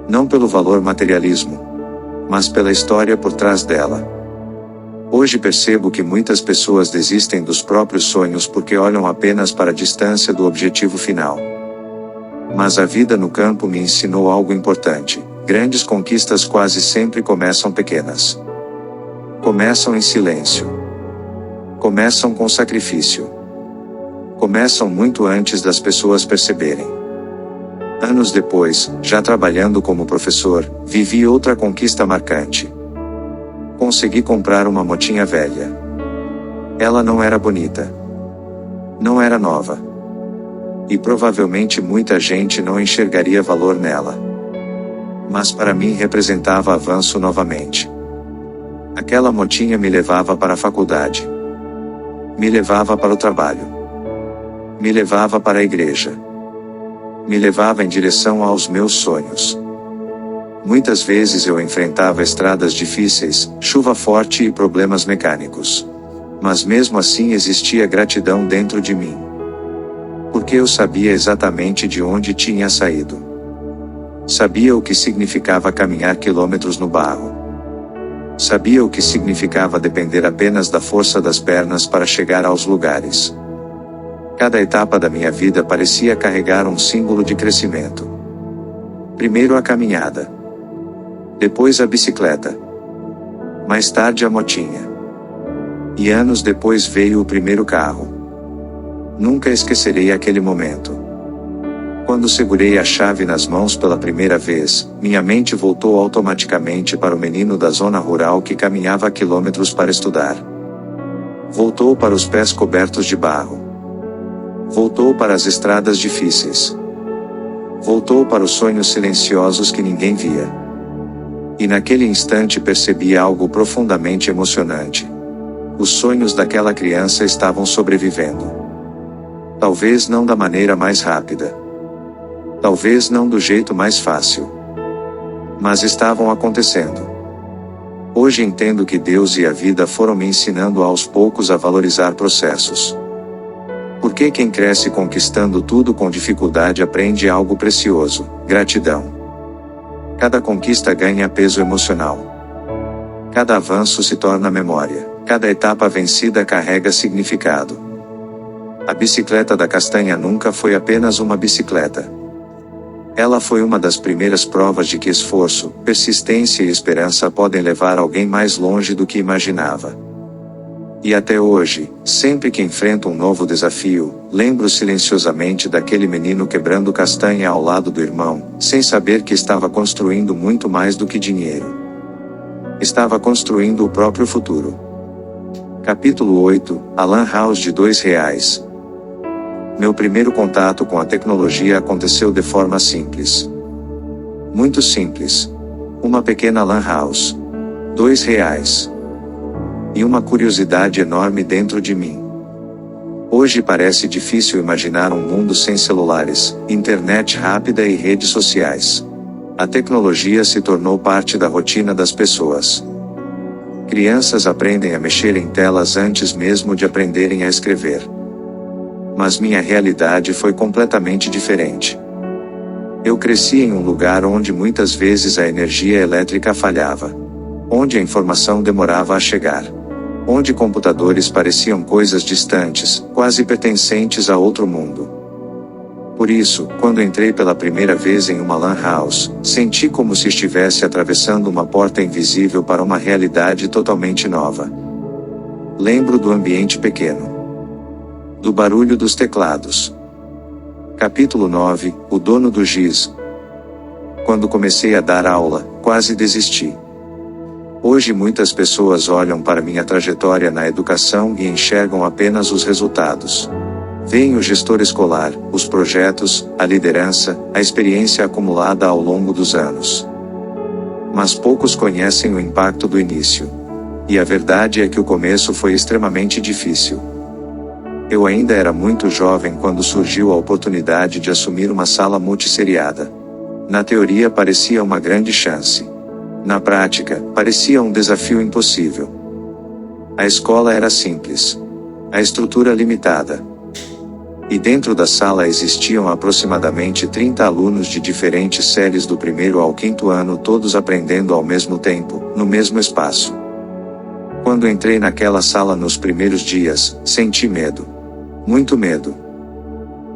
Speaker 2: Não pelo valor materialismo, mas pela história por trás dela. Hoje percebo que muitas pessoas desistem dos próprios sonhos porque olham apenas para a distância do objetivo final. Mas a vida no campo me ensinou algo importante. Grandes conquistas quase sempre começam pequenas. Começam em silêncio. Começam com sacrifício. Começam muito antes das pessoas perceberem. Anos depois, já trabalhando como professor, vivi outra conquista marcante. Consegui comprar uma motinha velha. Ela não era bonita. Não era nova. E provavelmente muita gente não enxergaria valor nela. Mas para mim representava avanço novamente. Aquela motinha me levava para a faculdade. Me levava para o trabalho. Me levava para a igreja. Me levava em direção aos meus sonhos. Muitas vezes eu enfrentava estradas difíceis, chuva forte e problemas mecânicos. Mas mesmo assim existia gratidão dentro de mim. Porque eu sabia exatamente de onde tinha saído. Sabia o que significava caminhar quilômetros no barro. Sabia o que significava depender apenas da força das pernas para chegar aos lugares. Cada etapa da minha vida parecia carregar um símbolo de crescimento. Primeiro a caminhada. Depois a bicicleta. Mais tarde a motinha. E anos depois veio o primeiro carro. Nunca esquecerei aquele momento. Quando segurei a chave nas mãos pela primeira vez, minha mente voltou automaticamente para o menino da zona rural que caminhava quilômetros para estudar. Voltou para os pés cobertos de barro. Voltou para as estradas difíceis. Voltou para os sonhos silenciosos que ninguém via. E naquele instante percebi algo profundamente emocionante. Os sonhos daquela criança estavam sobrevivendo. Talvez não da maneira mais rápida. Talvez não do jeito mais fácil. Mas estavam acontecendo. Hoje entendo que Deus e a vida foram me ensinando aos poucos a valorizar processos. Porque quem cresce conquistando tudo com dificuldade aprende algo precioso: gratidão. Cada conquista ganha peso emocional. Cada avanço se torna memória. Cada etapa vencida carrega significado. A bicicleta da castanha nunca foi apenas uma bicicleta. Ela foi uma das primeiras provas de que esforço, persistência e esperança podem levar alguém mais longe do que imaginava. E até hoje, sempre que enfrento um novo desafio, lembro silenciosamente daquele menino quebrando castanha ao lado do irmão, sem saber que estava construindo muito mais do que dinheiro. Estava construindo o próprio futuro. Capítulo 8, a Lan House de R$2. Meu primeiro contato com a tecnologia aconteceu de forma simples. Muito simples. Uma pequena Lan House. R$2. E uma curiosidade enorme dentro de mim. Hoje parece difícil imaginar um mundo sem celulares, internet rápida e redes sociais. A tecnologia se tornou parte da rotina das pessoas. Crianças aprendem a mexer em telas antes mesmo de aprenderem a escrever. Mas minha realidade foi completamente diferente. Eu cresci em um lugar onde muitas vezes a energia elétrica falhava. Onde a informação demorava a chegar. Onde computadores pareciam coisas distantes, quase pertencentes a outro mundo. Por isso, quando entrei pela primeira vez em uma Lan House, senti como se estivesse atravessando uma porta invisível para uma realidade totalmente nova. Lembro do ambiente pequeno. Do barulho dos teclados. Capítulo 9, o dono do giz. Quando comecei a dar aula, quase desisti. Hoje muitas pessoas olham para minha trajetória na educação e enxergam apenas os resultados. Veem o gestor escolar, os projetos, a liderança, a experiência acumulada ao longo dos anos. Mas poucos conhecem o impacto do início. E a verdade é que o começo foi extremamente difícil. Eu ainda era muito jovem quando surgiu a oportunidade de assumir uma sala multisseriada. Na teoria parecia uma grande chance. Na prática, parecia um desafio impossível. A escola era simples. A estrutura limitada. E dentro da sala existiam aproximadamente 30 alunos de diferentes séries do primeiro ao quinto ano, todos aprendendo ao mesmo tempo, no mesmo espaço. Quando entrei naquela sala nos primeiros dias, senti medo. Muito medo.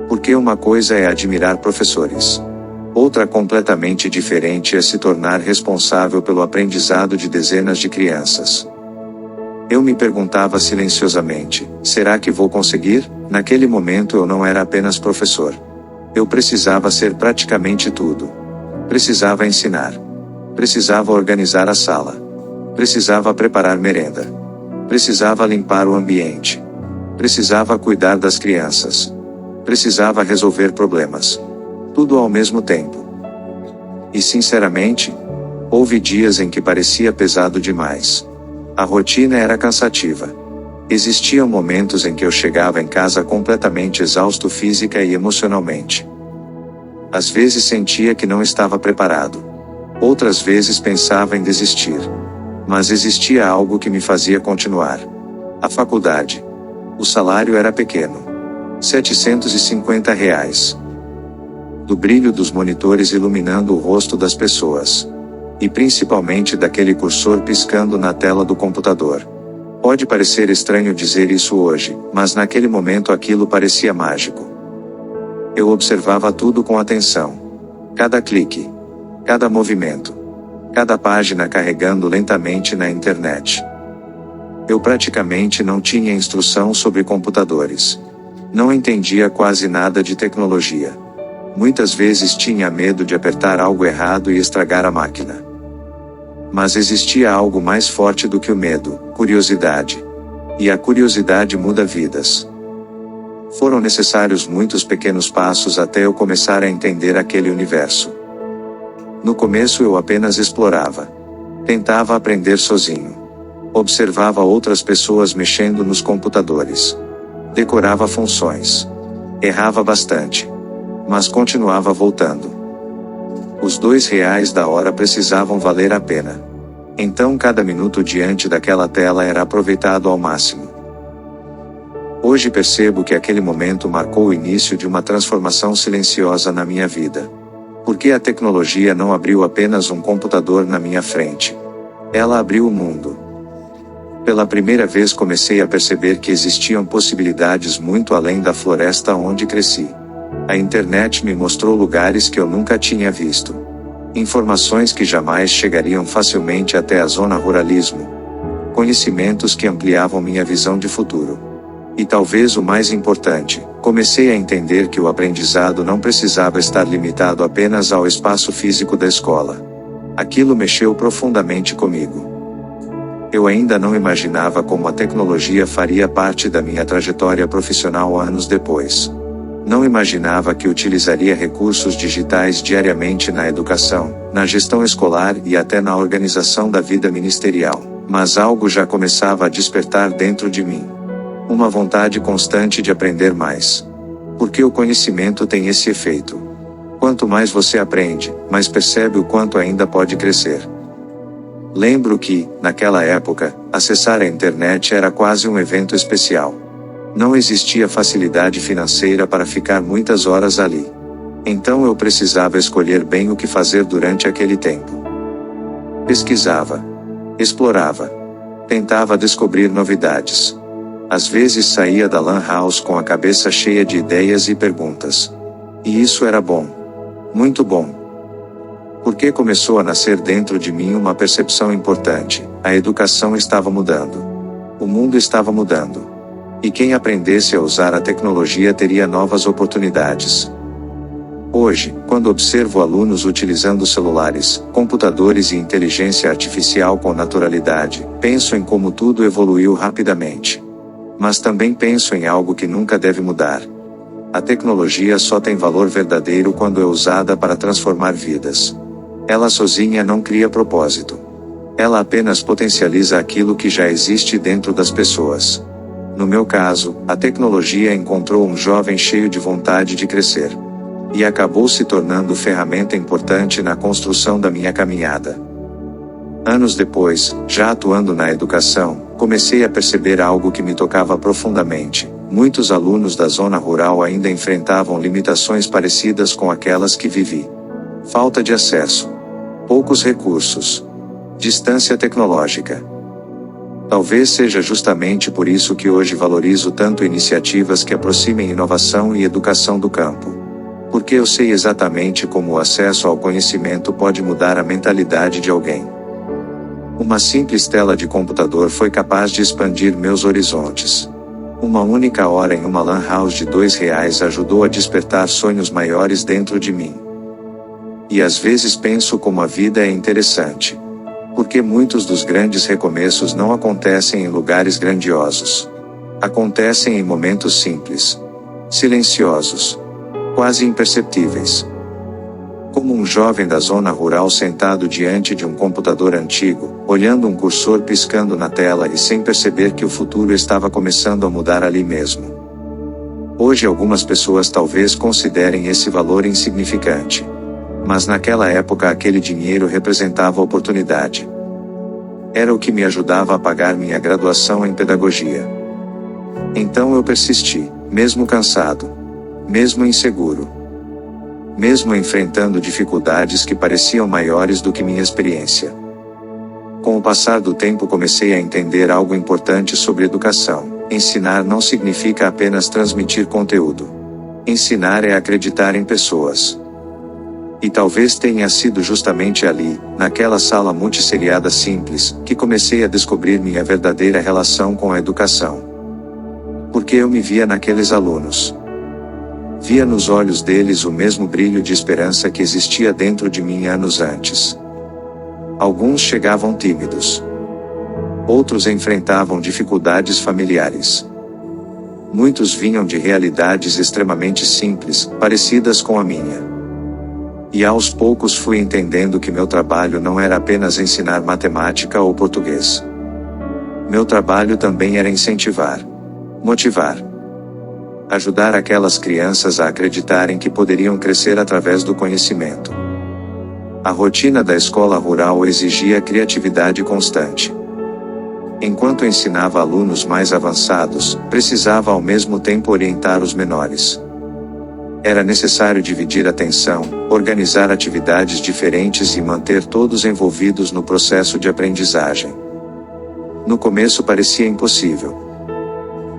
Speaker 2: Porque uma coisa é admirar professores. Outra completamente diferente é se tornar responsável pelo aprendizado de dezenas de crianças. Eu me perguntava silenciosamente, será que vou conseguir? Naquele momento eu não era apenas professor. Eu precisava ser praticamente tudo. Precisava ensinar. Precisava organizar a sala. Precisava preparar merenda. Precisava limpar o ambiente. Precisava cuidar das crianças. Precisava resolver problemas. Tudo ao mesmo tempo. E sinceramente, houve dias em que parecia pesado demais. A rotina era cansativa. Existiam momentos em que eu chegava em casa completamente exausto física e emocionalmente. Às vezes sentia que não estava preparado. Outras vezes pensava em desistir. Mas existia algo que me fazia continuar. A faculdade. O salário era pequeno. R$ 750. Do brilho dos monitores iluminando o rosto das pessoas. E principalmente daquele cursor piscando na tela do computador. Pode parecer estranho dizer isso hoje, mas naquele momento aquilo parecia mágico. Eu observava tudo com atenção. Cada clique. Cada movimento. Cada página carregando lentamente na internet. Eu praticamente não tinha instrução sobre computadores. Não entendia quase nada de tecnologia. Muitas vezes tinha medo de apertar algo errado e estragar a máquina. Mas existia algo mais forte do que o medo, curiosidade. E a curiosidade muda vidas. Foram necessários muitos pequenos passos até eu começar a entender aquele universo. No começo eu apenas explorava. Tentava aprender sozinho. Observava outras pessoas mexendo nos computadores. Decorava funções. Errava bastante. Mas continuava voltando. Os R$ 2 da hora precisavam valer a pena. Então cada minuto diante daquela tela era aproveitado ao máximo. Hoje percebo que aquele momento marcou o início de uma transformação silenciosa na minha vida. Porque a tecnologia não abriu apenas um computador na minha frente. Ela abriu o mundo. Pela primeira vez comecei a perceber que existiam possibilidades muito além da floresta onde cresci. A internet me mostrou lugares que eu nunca tinha visto. Informações que jamais chegariam facilmente até a zona ruralismo. Conhecimentos que ampliavam minha visão de futuro. E talvez o mais importante, comecei a entender que o aprendizado não precisava estar limitado apenas ao espaço físico da escola. Aquilo mexeu profundamente comigo. Eu ainda não imaginava como a tecnologia faria parte da minha trajetória profissional anos depois. Não imaginava que utilizaria recursos digitais diariamente na educação, na gestão escolar e até na organização da vida ministerial. Mas algo já começava a despertar dentro de mim. Uma vontade constante de aprender mais. Porque o conhecimento tem esse efeito. Quanto mais você aprende, mais percebe o quanto ainda pode crescer. Lembro que, naquela época, acessar a internet era quase um evento especial. Não existia facilidade financeira para ficar muitas horas ali. Então eu precisava escolher bem o que fazer durante aquele tempo. Pesquisava. Explorava. Tentava descobrir novidades. Às vezes saía da Lan House com a cabeça cheia de ideias e perguntas. E isso era bom. Muito bom. Porque começou a nascer dentro de mim uma percepção importante: a educação estava mudando. O mundo estava mudando. E quem aprendesse a usar a tecnologia teria novas oportunidades. Hoje, quando observo alunos utilizando celulares, computadores e inteligência artificial com naturalidade, penso em como tudo evoluiu rapidamente. Mas também penso em algo que nunca deve mudar. A tecnologia só tem valor verdadeiro quando é usada para transformar vidas. Ela sozinha não cria propósito. Ela apenas potencializa aquilo que já existe dentro das pessoas. No meu caso, a tecnologia encontrou um jovem cheio de vontade de crescer. E acabou se tornando ferramenta importante na construção da minha caminhada. Anos depois, já atuando na educação, comecei a perceber algo que me tocava profundamente. Muitos alunos da zona rural ainda enfrentavam limitações parecidas com aquelas que vivi. Falta de acesso. Poucos recursos. Distância tecnológica. Talvez seja justamente por isso que hoje valorizo tanto iniciativas que aproximem inovação e educação do campo. Porque eu sei exatamente como o acesso ao conhecimento pode mudar a mentalidade de alguém. Uma simples tela de computador foi capaz de expandir meus horizontes. Uma única hora em uma Lan House de R$ 2 ajudou a despertar sonhos maiores dentro de mim. E às vezes penso como a vida é interessante. Porque muitos dos grandes recomeços não acontecem em lugares grandiosos. Acontecem em momentos simples. Silenciosos. Quase imperceptíveis. Como um jovem da zona rural sentado diante de um computador antigo, olhando um cursor piscando na tela e sem perceber que o futuro estava começando a mudar ali mesmo. Hoje algumas pessoas talvez considerem esse valor insignificante. Mas naquela época aquele dinheiro representava oportunidade. Era o que me ajudava a pagar minha graduação em pedagogia. Então eu persisti, mesmo cansado, mesmo inseguro, mesmo enfrentando dificuldades que pareciam maiores do que minha experiência. Com o passar do tempo comecei a entender algo importante sobre educação. Ensinar não significa apenas transmitir conteúdo. Ensinar é acreditar em pessoas. E talvez tenha sido justamente ali, naquela sala multisseriada simples, que comecei a descobrir minha verdadeira relação com a educação. Porque eu me via naqueles alunos. Via nos olhos deles o mesmo brilho de esperança que existia dentro de mim anos antes. Alguns chegavam tímidos. Outros enfrentavam dificuldades familiares. Muitos vinham de realidades extremamente simples, parecidas com a minha. E aos poucos fui entendendo que meu trabalho não era apenas ensinar matemática ou português. Meu trabalho também era incentivar, motivar, ajudar aquelas crianças a acreditarem que poderiam crescer através do conhecimento. A rotina da escola rural exigia criatividade constante. Enquanto ensinava alunos mais avançados, precisava ao mesmo tempo orientar os menores. Era necessário dividir a atenção, organizar atividades diferentes e manter todos envolvidos no processo de aprendizagem. No começo parecia impossível.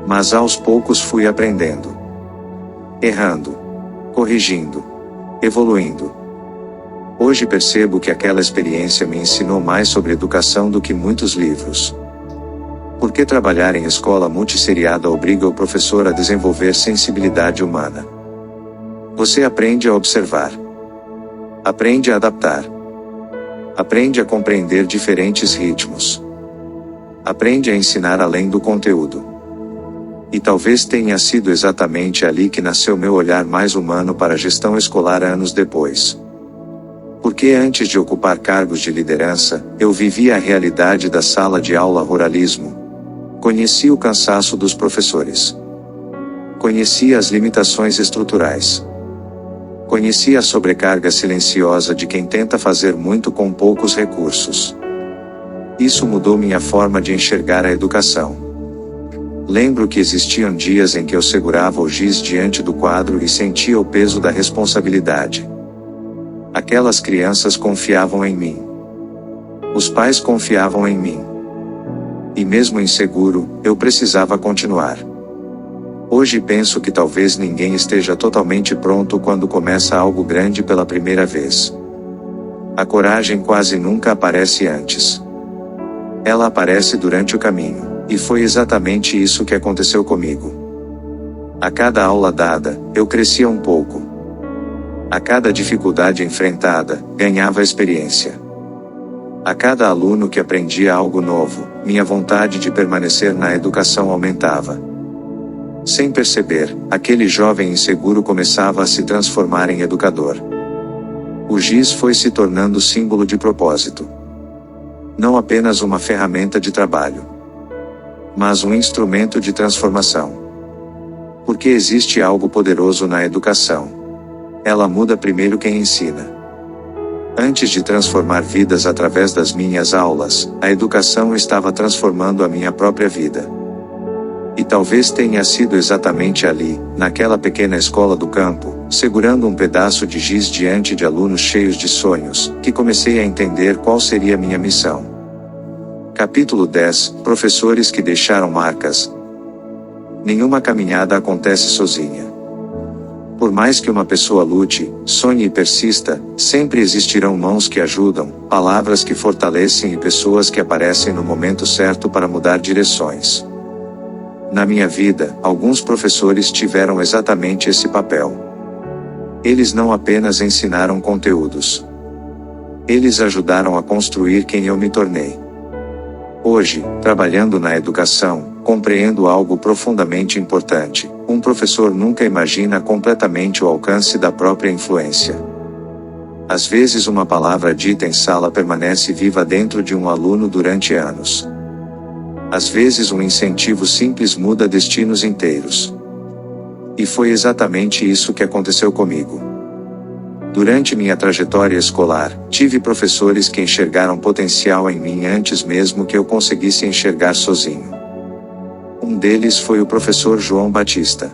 Speaker 2: Mas aos poucos fui aprendendo. Errando. Corrigindo. Evoluindo. Hoje percebo que aquela experiência me ensinou mais sobre educação do que muitos livros. Porque trabalhar em escola multisseriada obriga o professor a desenvolver sensibilidade humana. Você aprende a observar. Aprende a adaptar. Aprende a compreender diferentes ritmos. Aprende a ensinar além do conteúdo. E talvez tenha sido exatamente ali que nasceu meu olhar mais humano para a gestão escolar anos depois. Porque antes de ocupar cargos de liderança, eu vivia a realidade da sala de aula ruralismo. Conheci o cansaço dos professores. Conheci as limitações estruturais. Conheci a sobrecarga silenciosa de quem tenta fazer muito com poucos recursos. Isso mudou minha forma de enxergar a educação. Lembro que existiam dias em que eu segurava o giz diante do quadro e sentia o peso da responsabilidade. Aquelas crianças confiavam em mim. Os pais confiavam em mim. E mesmo inseguro, eu precisava continuar. Hoje penso que talvez ninguém esteja totalmente pronto quando começa algo grande pela primeira vez. A coragem quase nunca aparece antes. Ela aparece durante o caminho, e foi exatamente isso que aconteceu comigo. A cada aula dada, eu crescia um pouco. A cada dificuldade enfrentada, ganhava experiência. A cada aluno que aprendia algo novo, minha vontade de permanecer na educação aumentava. Sem perceber, aquele jovem inseguro começava a se transformar em educador. O giz foi se tornando símbolo de propósito. Não apenas uma ferramenta de trabalho, mas um instrumento de transformação. Porque existe algo poderoso na educação. Ela muda primeiro quem ensina. Antes de transformar vidas através das minhas aulas, a educação estava transformando a minha própria vida. E talvez tenha sido exatamente ali, naquela pequena escola do campo, segurando um pedaço de giz diante de alunos cheios de sonhos, que comecei a entender qual seria minha missão. Capítulo 10 – Professores que deixaram marcas. Nenhuma caminhada acontece sozinha. Por mais que uma pessoa lute, sonhe e persista, sempre existirão mãos que ajudam, palavras que fortalecem e pessoas que aparecem no momento certo para mudar direções. Na minha vida, alguns professores tiveram exatamente esse papel. Eles não apenas ensinaram conteúdos. Eles ajudaram a construir quem eu me tornei. Hoje, trabalhando na educação, compreendo algo profundamente importante: um professor nunca imagina completamente o alcance da própria influência. Às vezes uma palavra dita em sala permanece viva dentro de um aluno durante anos. Às vezes um incentivo simples muda destinos inteiros. E foi exatamente isso que aconteceu comigo. Durante minha trajetória escolar, tive professores que enxergaram potencial em mim antes mesmo que eu conseguisse enxergar sozinho. Um deles foi o professor João Batista.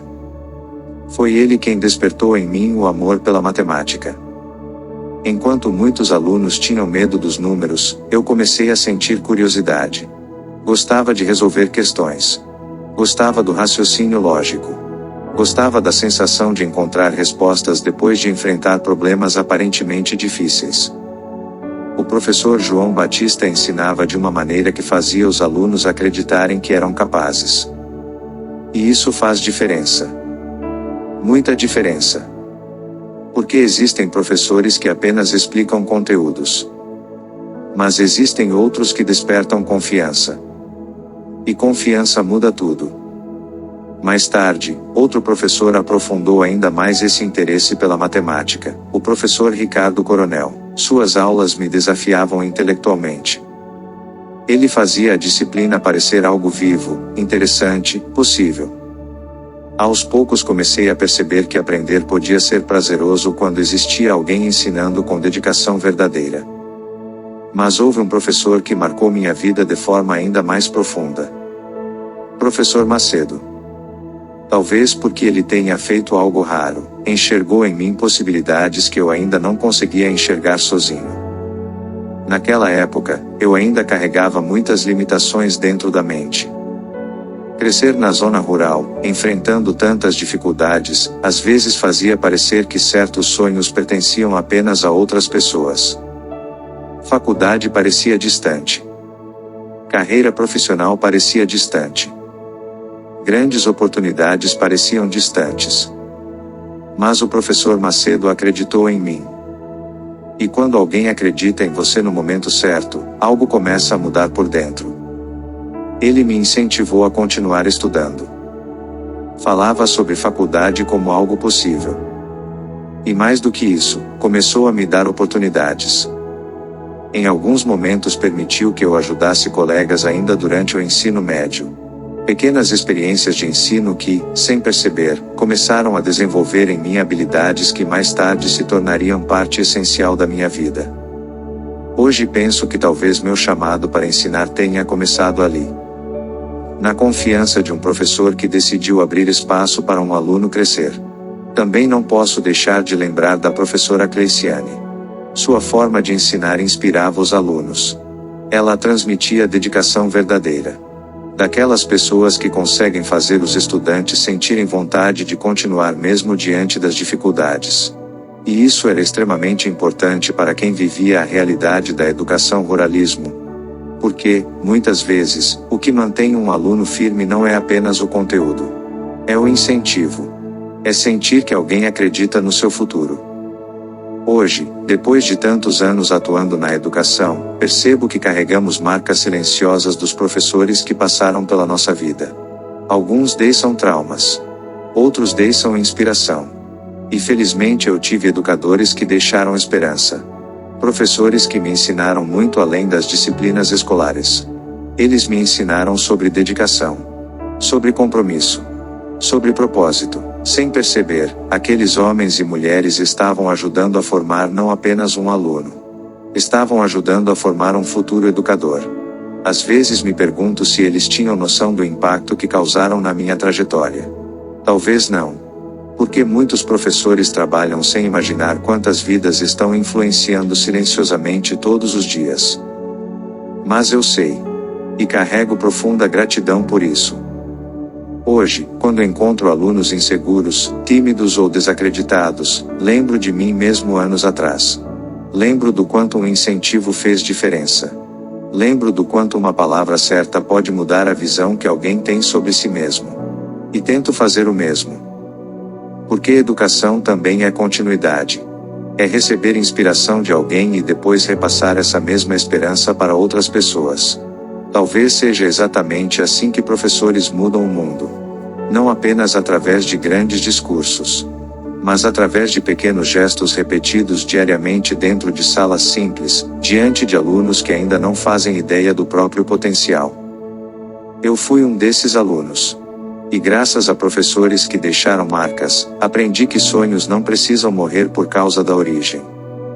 Speaker 2: Foi ele quem despertou em mim o amor pela matemática. Enquanto muitos alunos tinham medo dos números, eu comecei a sentir curiosidade. Gostava de resolver questões. Gostava do raciocínio lógico. Gostava da sensação de encontrar respostas depois de enfrentar problemas aparentemente difíceis. O professor João Batista ensinava de uma maneira que fazia os alunos acreditarem que eram capazes. E isso faz diferença. Muita diferença. Porque existem professores que apenas explicam conteúdos. Mas existem outros que despertam confiança. E confiança muda tudo. Mais tarde, outro professor aprofundou ainda mais esse interesse pela matemática, o professor Ricardo Coronel. Suas aulas me desafiavam intelectualmente. Ele fazia a disciplina parecer algo vivo, interessante, possível. Aos poucos comecei a perceber que aprender podia ser prazeroso quando existia alguém ensinando com dedicação verdadeira. Mas houve um professor que marcou minha vida de forma ainda mais profunda. Professor Macedo. Talvez porque ele tenha feito algo raro, enxergou em mim possibilidades que eu ainda não conseguia enxergar sozinho. Naquela época, eu ainda carregava muitas limitações dentro da mente. Crescer na zona rural, enfrentando tantas dificuldades, às vezes fazia parecer que certos sonhos pertenciam apenas a outras pessoas. Faculdade parecia distante. Carreira profissional parecia distante. Grandes oportunidades pareciam distantes. Mas o professor Macedo acreditou em mim. E quando alguém acredita em você no momento certo, algo começa a mudar por dentro. Ele me incentivou a continuar estudando. Falava sobre faculdade como algo possível. E mais do que isso, começou a me dar oportunidades. Em alguns momentos permitiu que eu ajudasse colegas ainda durante o ensino médio. Pequenas experiências de ensino que, sem perceber, começaram a desenvolver em mim habilidades que mais tarde se tornariam parte essencial da minha vida. Hoje penso que talvez meu chamado para ensinar tenha começado ali. Na confiança de um professor que decidiu abrir espaço para um aluno crescer. Também não posso deixar de lembrar da professora Cleiciane. Sua forma de ensinar inspirava os alunos. Ela transmitia dedicação verdadeira. Daquelas pessoas que conseguem fazer os estudantes sentirem vontade de continuar mesmo diante das dificuldades. E isso era extremamente importante para quem vivia a realidade da educação ruralismo. Porque, muitas vezes, o que mantém um aluno firme não é apenas o conteúdo. É o incentivo. É sentir que alguém acredita no seu futuro. Hoje, depois de tantos anos atuando na educação, percebo que carregamos marcas silenciosas dos professores que passaram pela nossa vida. Alguns deixam traumas. Outros deixam inspiração. E felizmente eu tive educadores que deixaram esperança. Professores que me ensinaram muito além das disciplinas escolares. Eles me ensinaram sobre dedicação. Sobre compromisso. Sobre propósito. Sem perceber, aqueles homens e mulheres estavam ajudando a formar não apenas um aluno. Estavam ajudando a formar um futuro educador. Às vezes me pergunto se eles tinham noção do impacto que causaram na minha trajetória. Talvez não. Porque muitos professores trabalham sem imaginar quantas vidas estão influenciando silenciosamente todos os dias. Mas eu sei. E carrego profunda gratidão por isso. Hoje, quando encontro alunos inseguros, tímidos ou desacreditados, lembro de mim mesmo anos atrás. Lembro do quanto um incentivo fez diferença. Lembro do quanto uma palavra certa pode mudar a visão que alguém tem sobre si mesmo. E tento fazer o mesmo. Porque educação também é continuidade. É receber inspiração de alguém e depois repassar essa mesma esperança para outras pessoas. Talvez seja exatamente assim que professores mudam o mundo. Não apenas através de grandes discursos, mas através de pequenos gestos repetidos diariamente dentro de salas simples, diante de alunos que ainda não fazem ideia do próprio potencial. Eu fui um desses alunos. E graças a professores que deixaram marcas, aprendi que sonhos não precisam morrer por causa da origem.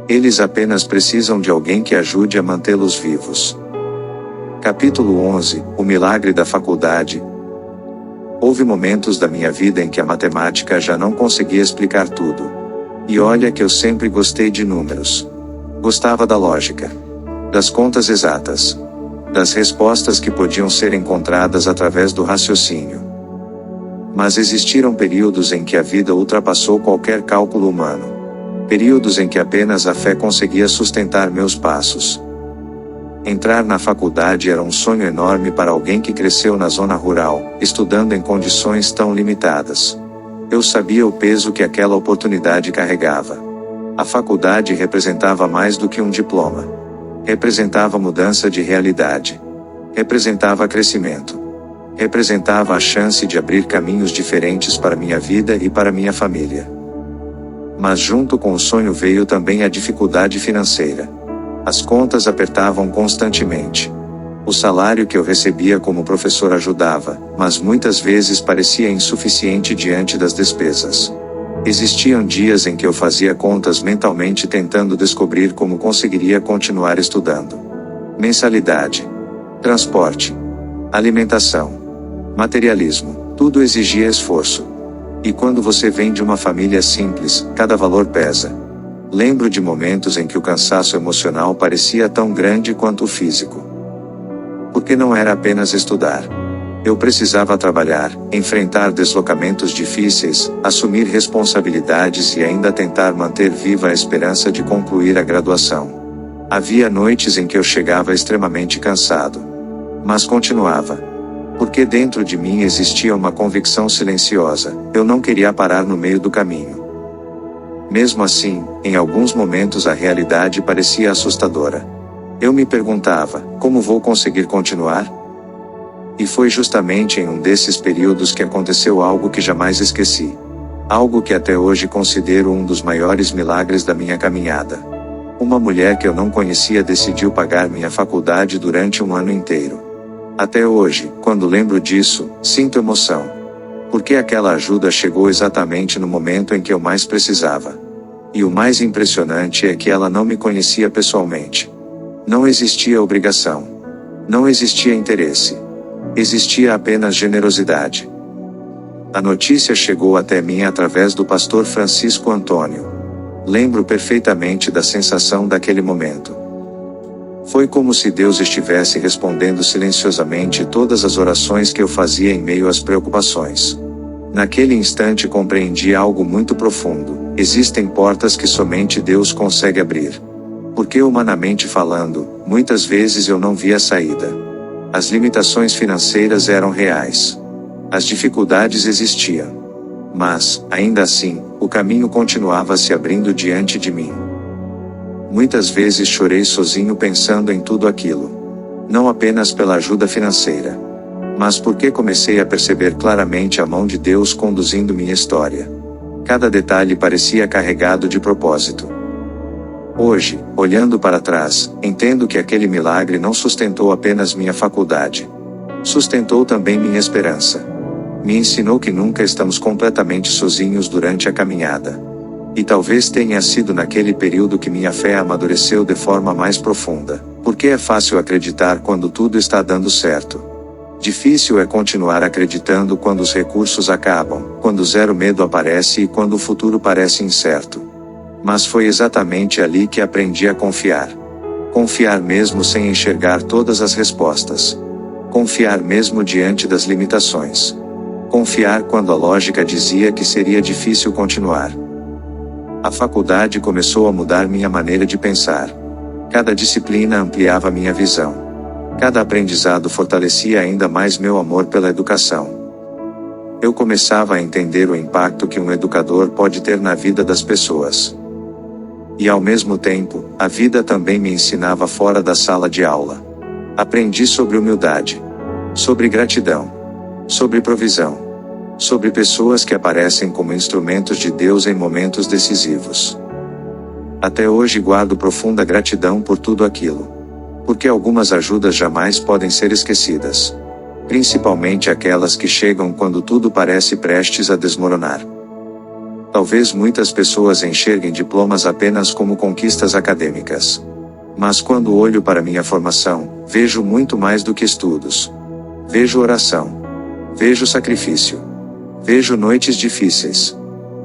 Speaker 2: Eles apenas precisam de alguém que ajude a mantê-los vivos. Capítulo 11 – O milagre da faculdade. Houve momentos da minha vida em que a matemática já não conseguia explicar tudo. E olha que eu sempre gostei de números. Gostava da lógica. Das contas exatas. Das respostas que podiam ser encontradas através do raciocínio. Mas existiram períodos em que a vida ultrapassou qualquer cálculo humano. Períodos em que apenas a fé conseguia sustentar meus passos. Entrar na faculdade era um sonho enorme para alguém que cresceu na zona rural, estudando em condições tão limitadas. Eu sabia o peso que aquela oportunidade carregava. A faculdade representava mais do que um diploma. Representava mudança de realidade. Representava crescimento. Representava a chance de abrir caminhos diferentes para minha vida e para minha família. Mas junto com o sonho veio também a dificuldade financeira. As contas apertavam constantemente. O salário que eu recebia como professor ajudava, mas muitas vezes parecia insuficiente diante das despesas. Existiam dias em que eu fazia contas mentalmente tentando descobrir como conseguiria continuar estudando. Mensalidade, transporte, alimentação, materialismo, tudo exigia esforço. E quando você vem de uma família simples, cada valor pesa. Lembro de momentos em que o cansaço emocional parecia tão grande quanto o físico. Porque não era apenas estudar. Eu precisava trabalhar, enfrentar deslocamentos difíceis, assumir responsabilidades e ainda tentar manter viva a esperança de concluir a graduação. Havia noites em que eu chegava extremamente cansado. Mas continuava. Porque dentro de mim existia uma convicção silenciosa: eu não queria parar no meio do caminho. Mesmo assim, em alguns momentos a realidade parecia assustadora. Eu me perguntava: como vou conseguir continuar? E foi justamente em um desses períodos que aconteceu algo que jamais esqueci. Algo que até hoje considero um dos maiores milagres da minha caminhada. Uma mulher que eu não conhecia decidiu pagar minha faculdade durante um ano inteiro. Até hoje, quando lembro disso, sinto emoção. Porque aquela ajuda chegou exatamente no momento em que eu mais precisava. E o mais impressionante é que ela não me conhecia pessoalmente. Não existia obrigação. Não existia interesse. Existia apenas generosidade. A notícia chegou até mim através do pastor Francisco Antônio. Lembro perfeitamente da sensação daquele momento. Foi como se Deus estivesse respondendo silenciosamente todas as orações que eu fazia em meio às preocupações. Naquele instante compreendi algo muito profundo: existem portas que somente Deus consegue abrir. Porque humanamente falando, muitas vezes eu não via saída. As limitações financeiras eram reais. As dificuldades existiam. Mas, ainda assim, o caminho continuava se abrindo diante de mim. Muitas vezes chorei sozinho pensando em tudo aquilo. Não apenas pela ajuda financeira, mas porque comecei a perceber claramente a mão de Deus conduzindo minha história. Cada detalhe parecia carregado de propósito. Hoje, olhando para trás, entendo que aquele milagre não sustentou apenas minha faculdade. Sustentou também minha esperança. Me ensinou que nunca estamos completamente sozinhos durante a caminhada. E talvez tenha sido naquele período que minha fé amadureceu de forma mais profunda. Porque é fácil acreditar quando tudo está dando certo. Difícil é continuar acreditando quando os recursos acabam, quando zero medo aparece e quando o futuro parece incerto. Mas foi exatamente ali que aprendi a confiar. Confiar mesmo sem enxergar todas as respostas. Confiar mesmo diante das limitações. Confiar quando a lógica dizia que seria difícil continuar. A faculdade começou a mudar minha maneira de pensar. Cada disciplina ampliava minha visão. Cada aprendizado fortalecia ainda mais meu amor pela educação. Eu começava a entender o impacto que um educador pode ter na vida das pessoas. E ao mesmo tempo, a vida também me ensinava fora da sala de aula. Aprendi sobre humildade, sobre gratidão, sobre provisão, sobre pessoas que aparecem como instrumentos de Deus em momentos decisivos. Até hoje guardo profunda gratidão por tudo aquilo. Porque algumas ajudas jamais podem ser esquecidas. principalmente aquelas que chegam quando tudo parece prestes a desmoronar. Talvez muitas pessoas enxerguem diplomas apenas como conquistas acadêmicas. Mas quando olho para minha formação, vejo muito mais do que estudos. Vejo oração. Vejo sacrifício. Vejo noites difíceis.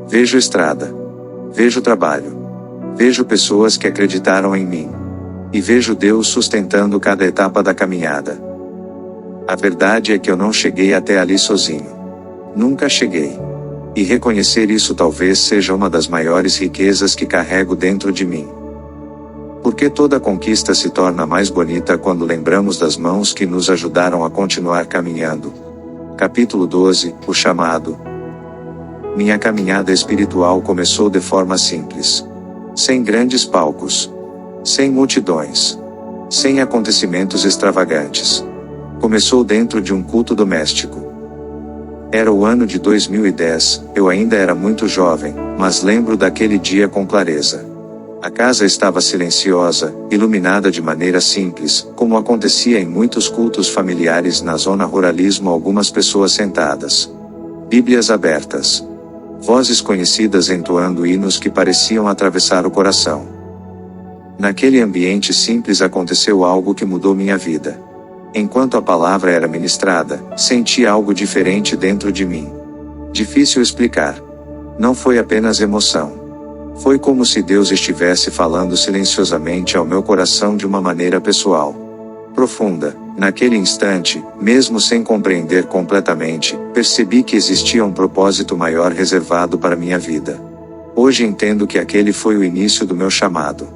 Speaker 2: Vejo estrada. Vejo trabalho. Vejo pessoas que acreditaram em mim. E vejo Deus sustentando cada etapa da caminhada. A verdade é que eu não cheguei até ali sozinho. Nunca cheguei. E reconhecer isso talvez seja uma das maiores riquezas que carrego dentro de mim. Porque toda conquista se torna mais bonita quando lembramos das mãos que nos ajudaram a continuar caminhando. Capítulo 12, o chamado. Minha caminhada espiritual começou de forma simples. Sem grandes palcos. Sem multidões. Sem acontecimentos extravagantes. Começou dentro de um culto doméstico. Era o ano de 2010, eu ainda era muito jovem, mas lembro daquele dia com clareza. A casa estava silenciosa, iluminada de maneira simples, como acontecia em muitos cultos familiares na zona ruralismo, algumas pessoas sentadas. Bíblias abertas. Vozes conhecidas entoando hinos que pareciam atravessar o coração. Naquele ambiente simples aconteceu algo que mudou minha vida. Enquanto a palavra era ministrada, senti algo diferente dentro de mim. Difícil explicar. Não foi apenas emoção. Foi como se Deus estivesse falando silenciosamente ao meu coração de uma maneira pessoal. Profunda. Naquele instante, mesmo sem compreender completamente, percebi que existia um propósito maior reservado para minha vida. Hoje entendo que aquele foi o início do meu chamado.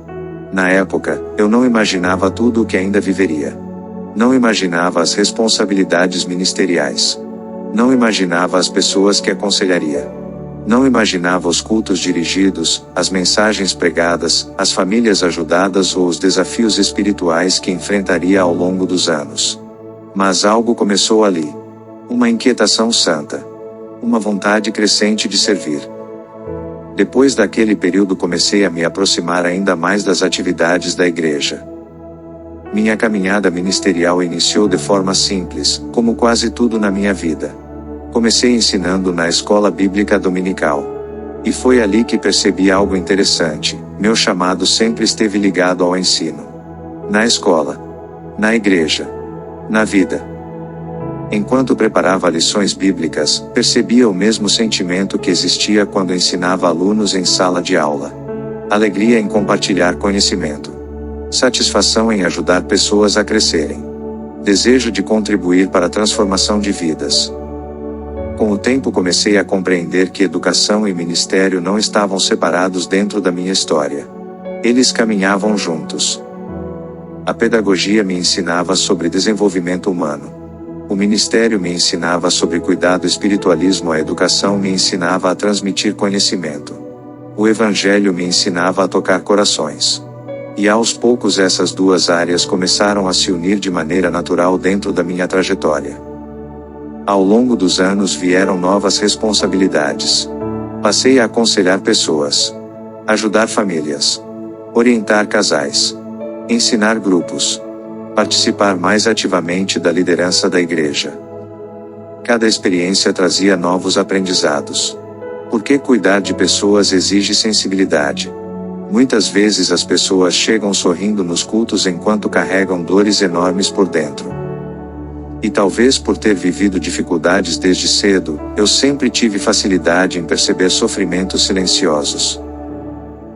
Speaker 2: Na época, eu não imaginava tudo o que ainda viveria. Não imaginava as responsabilidades ministeriais. Não imaginava as pessoas que aconselharia. Não imaginava os cultos dirigidos, as mensagens pregadas, as famílias ajudadas ou os desafios espirituais que enfrentaria ao longo dos anos. Mas algo começou ali. Uma inquietação santa. Uma vontade crescente de servir. Depois daquele período comecei a me aproximar ainda mais das atividades da igreja. Minha caminhada ministerial iniciou de forma simples, como quase tudo na minha vida. Comecei ensinando na escola bíblica dominical. E foi ali que percebi algo interessante: meu chamado sempre esteve ligado ao ensino. Na escola. Na igreja. Na vida. Enquanto preparava lições bíblicas, percebia o mesmo sentimento que existia quando ensinava alunos em sala de aula. Alegria em compartilhar conhecimento. Satisfação em ajudar pessoas a crescerem. Desejo de contribuir para a transformação de vidas. Com o tempo comecei a compreender que educação e ministério não estavam separados dentro da minha história. Eles caminhavam juntos. A pedagogia me ensinava sobre desenvolvimento humano. O ministério me ensinava sobre cuidado e espiritualismo, a educação me ensinava a transmitir conhecimento. O evangelho me ensinava a tocar corações. E aos poucos essas duas áreas começaram a se unir de maneira natural dentro da minha trajetória. Ao longo dos anos vieram novas responsabilidades. Passei a aconselhar pessoas. Ajudar famílias. Orientar casais. Ensinar grupos. Participar mais ativamente da liderança da igreja. Cada experiência trazia novos aprendizados. Porque cuidar de pessoas exige sensibilidade. Muitas vezes as pessoas chegam sorrindo nos cultos enquanto carregam dores enormes por dentro. E talvez por ter vivido dificuldades desde cedo, eu sempre tive facilidade em perceber sofrimentos silenciosos.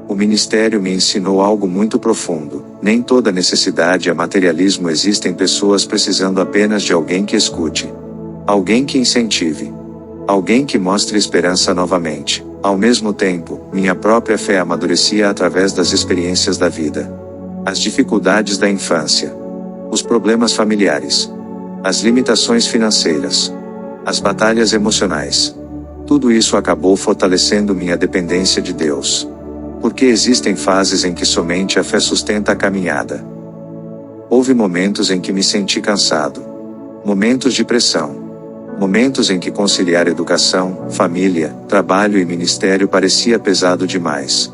Speaker 2: O ministério me ensinou algo muito profundo: nem toda necessidade é materialismo, existem pessoas precisando apenas de alguém que escute. Alguém que incentive. Alguém que mostre esperança novamente. Ao mesmo tempo, minha própria fé amadurecia através das experiências da vida. As dificuldades da infância. Os problemas familiares. As limitações financeiras. As batalhas emocionais. Tudo isso acabou fortalecendo minha dependência de Deus. Porque existem fases em que somente a fé sustenta a caminhada. Houve momentos em que me senti cansado. Momentos de pressão. Momentos em que conciliar educação, família, trabalho e ministério parecia pesado demais.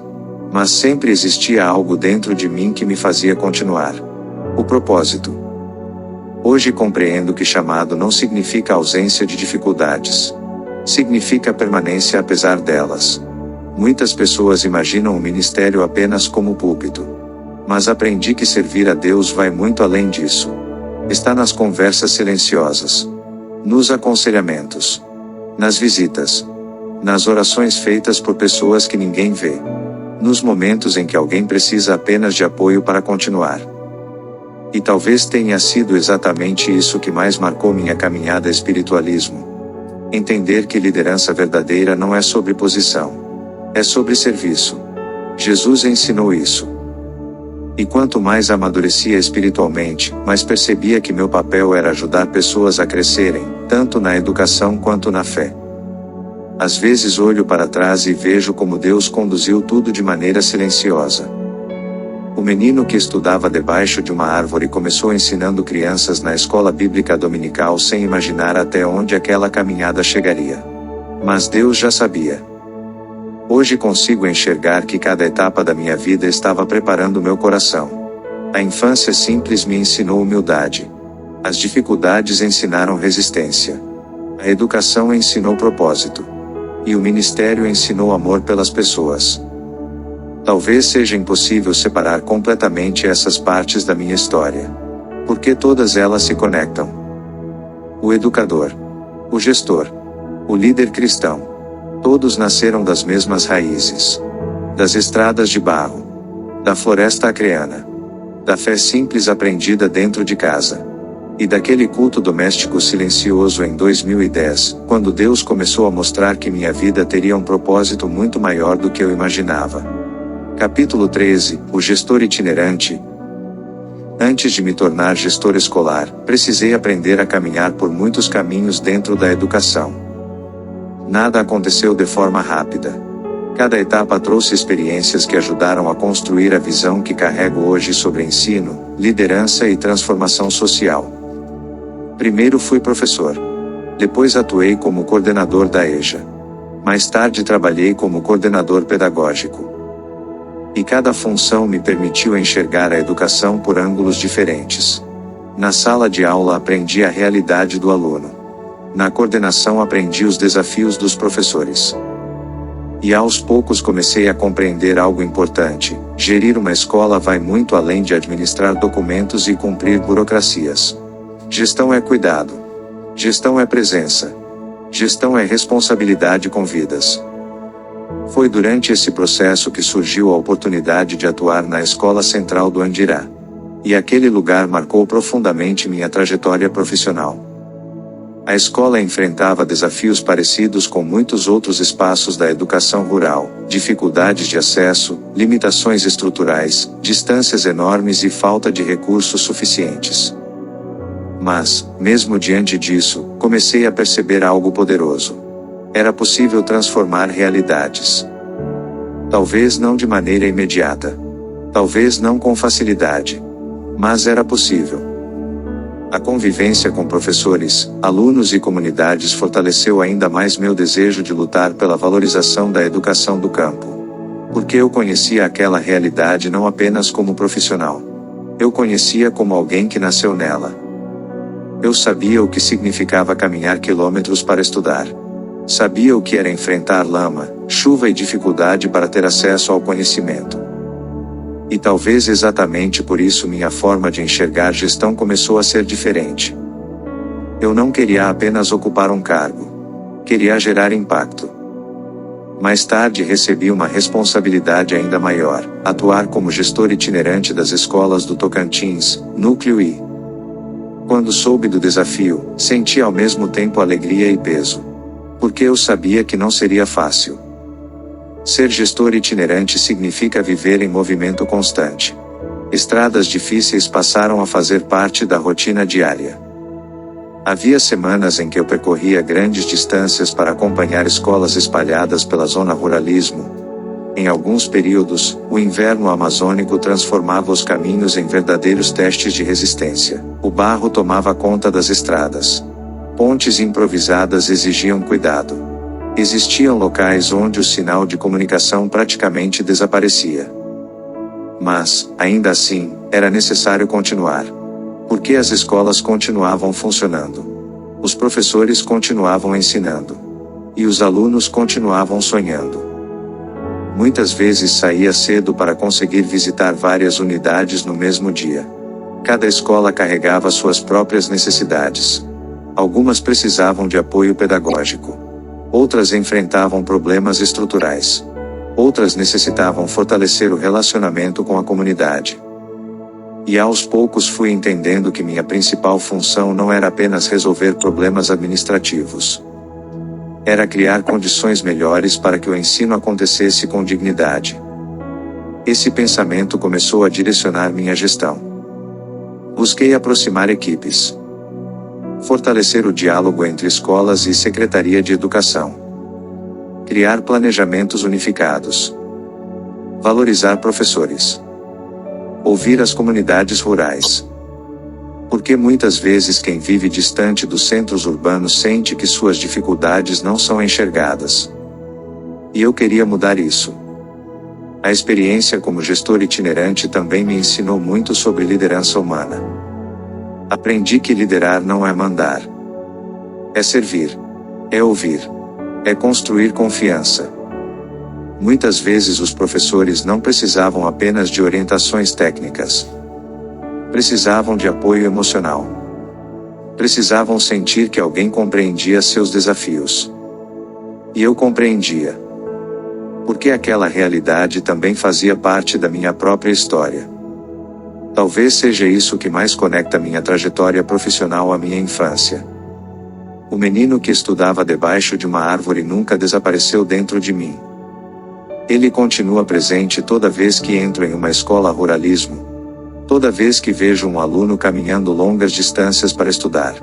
Speaker 2: Mas sempre existia algo dentro de mim que me fazia continuar. O propósito. Hoje compreendo que chamado não significa ausência de dificuldades. Significa permanência apesar delas. Muitas pessoas imaginam o ministério apenas como púlpito. Mas aprendi que servir a Deus vai muito além disso. Está nas conversas silenciosas, nos aconselhamentos, nas visitas, nas orações feitas por pessoas que ninguém vê, nos momentos em que alguém precisa apenas de apoio para continuar. E talvez tenha sido exatamente isso que mais marcou minha caminhada espiritualismo. Entender que liderança verdadeira não é sobre posição. É sobre serviço. Jesus ensinou isso. E quanto mais amadurecia espiritualmente, mais percebia que meu papel era ajudar pessoas a crescerem, tanto na educação quanto na fé. Às vezes olho para trás e vejo como Deus conduziu tudo de maneira silenciosa. O menino que estudava debaixo de uma árvore começou ensinando crianças na escola bíblica dominical sem imaginar até onde aquela caminhada chegaria. Mas Deus já sabia. Hoje consigo enxergar que cada etapa da minha vida estava preparando meu coração. A infância simples me ensinou humildade. As dificuldades ensinaram resistência. A educação ensinou propósito. E o ministério ensinou amor pelas pessoas. Talvez seja impossível separar completamente essas partes da minha história. Porque todas elas se conectam. O educador, o gestor, o líder cristão. Todos nasceram das mesmas raízes. Das estradas de barro. Da floresta acreana. Da fé simples aprendida dentro de casa. E daquele culto doméstico silencioso em 2010, quando Deus começou a mostrar que minha vida teria um propósito muito maior do que eu imaginava. Capítulo 13, o gestor itinerante. Antes de me tornar gestor escolar, precisei aprender a caminhar por muitos caminhos dentro da educação. Nada aconteceu de forma rápida. Cada etapa trouxe experiências que ajudaram a construir a visão que carrego hoje sobre ensino, liderança e transformação social. Primeiro fui professor. Depois atuei como coordenador da EJA. Mais tarde trabalhei como coordenador pedagógico. E cada função me permitiu enxergar a educação por ângulos diferentes. Na sala de aula aprendi a realidade do aluno. Na coordenação aprendi os desafios dos professores. E aos poucos comecei a compreender algo importante: gerir uma escola vai muito além de administrar documentos e cumprir burocracias. Gestão é cuidado. Gestão é presença. Gestão é responsabilidade com vidas. Foi durante esse processo que surgiu a oportunidade de atuar na Escola Central do Andirá. E aquele lugar marcou profundamente minha trajetória profissional. A escola enfrentava desafios parecidos com muitos outros espaços da educação rural: dificuldades de acesso, limitações estruturais, distâncias enormes e falta de recursos suficientes. Mas, mesmo diante disso, comecei a perceber algo poderoso. Era possível transformar realidades. Talvez não de maneira imediata. Talvez não com facilidade. Mas era possível. A convivência com professores, alunos e comunidades fortaleceu ainda mais meu desejo de lutar pela valorização da educação do campo. Porque eu conhecia aquela realidade não apenas como profissional. Eu conhecia como alguém que nasceu nela. Eu sabia o que significava caminhar quilômetros para estudar. Sabia o que era enfrentar lama, chuva e dificuldade para ter acesso ao conhecimento. E talvez exatamente por isso minha forma de enxergar gestão começou a ser diferente. Eu não queria apenas ocupar um cargo. Queria gerar impacto. Mais tarde recebi uma responsabilidade ainda maior: atuar como gestor itinerante das escolas do Tocantins, Núcleo I. Quando soube do desafio, senti ao mesmo tempo alegria e peso. Porque eu sabia que não seria fácil. Ser gestor itinerante significa viver em movimento constante. Estradas difíceis passaram a fazer parte da rotina diária. Havia semanas em que eu percorria grandes distâncias para acompanhar escolas espalhadas pela zona ruralismo. Em alguns períodos, o inverno amazônico transformava os caminhos em verdadeiros testes de resistência. O barro tomava conta das estradas. Pontes improvisadas exigiam cuidado. Existiam locais onde o sinal de comunicação praticamente desaparecia. Mas, ainda assim, era necessário continuar. Porque as escolas continuavam funcionando. Os professores continuavam ensinando. E os alunos continuavam sonhando. Muitas vezes saía cedo para conseguir visitar várias unidades no mesmo dia. Cada escola carregava suas próprias necessidades. Algumas precisavam de apoio pedagógico. Outras enfrentavam problemas estruturais. Outras necessitavam fortalecer o relacionamento com a comunidade. E aos poucos fui entendendo que minha principal função não era apenas resolver problemas administrativos. Era criar condições melhores para que o ensino acontecesse com dignidade. Esse pensamento começou a direcionar minha gestão. Busquei aproximar equipes. Fortalecer o diálogo entre escolas e Secretaria de Educação. Criar planejamentos unificados. Valorizar professores. Ouvir as comunidades rurais. Porque muitas vezes quem vive distante dos centros urbanos sente que suas dificuldades não são enxergadas. E eu queria mudar isso. A experiência como gestor itinerante também me ensinou muito sobre liderança humana. Aprendi que liderar não é mandar. É servir. É ouvir. É construir confiança. Muitas vezes os professores não precisavam apenas de orientações técnicas. Precisavam de apoio emocional. Precisavam sentir que alguém compreendia seus desafios. E eu compreendia. Porque aquela realidade também fazia parte da minha própria história. Talvez seja isso que mais conecta minha trajetória profissional à minha infância. O menino que estudava debaixo de uma árvore nunca desapareceu dentro de mim. Ele continua presente toda vez que entro em uma escola ruralismo. Toda vez que vejo um aluno caminhando longas distâncias para estudar.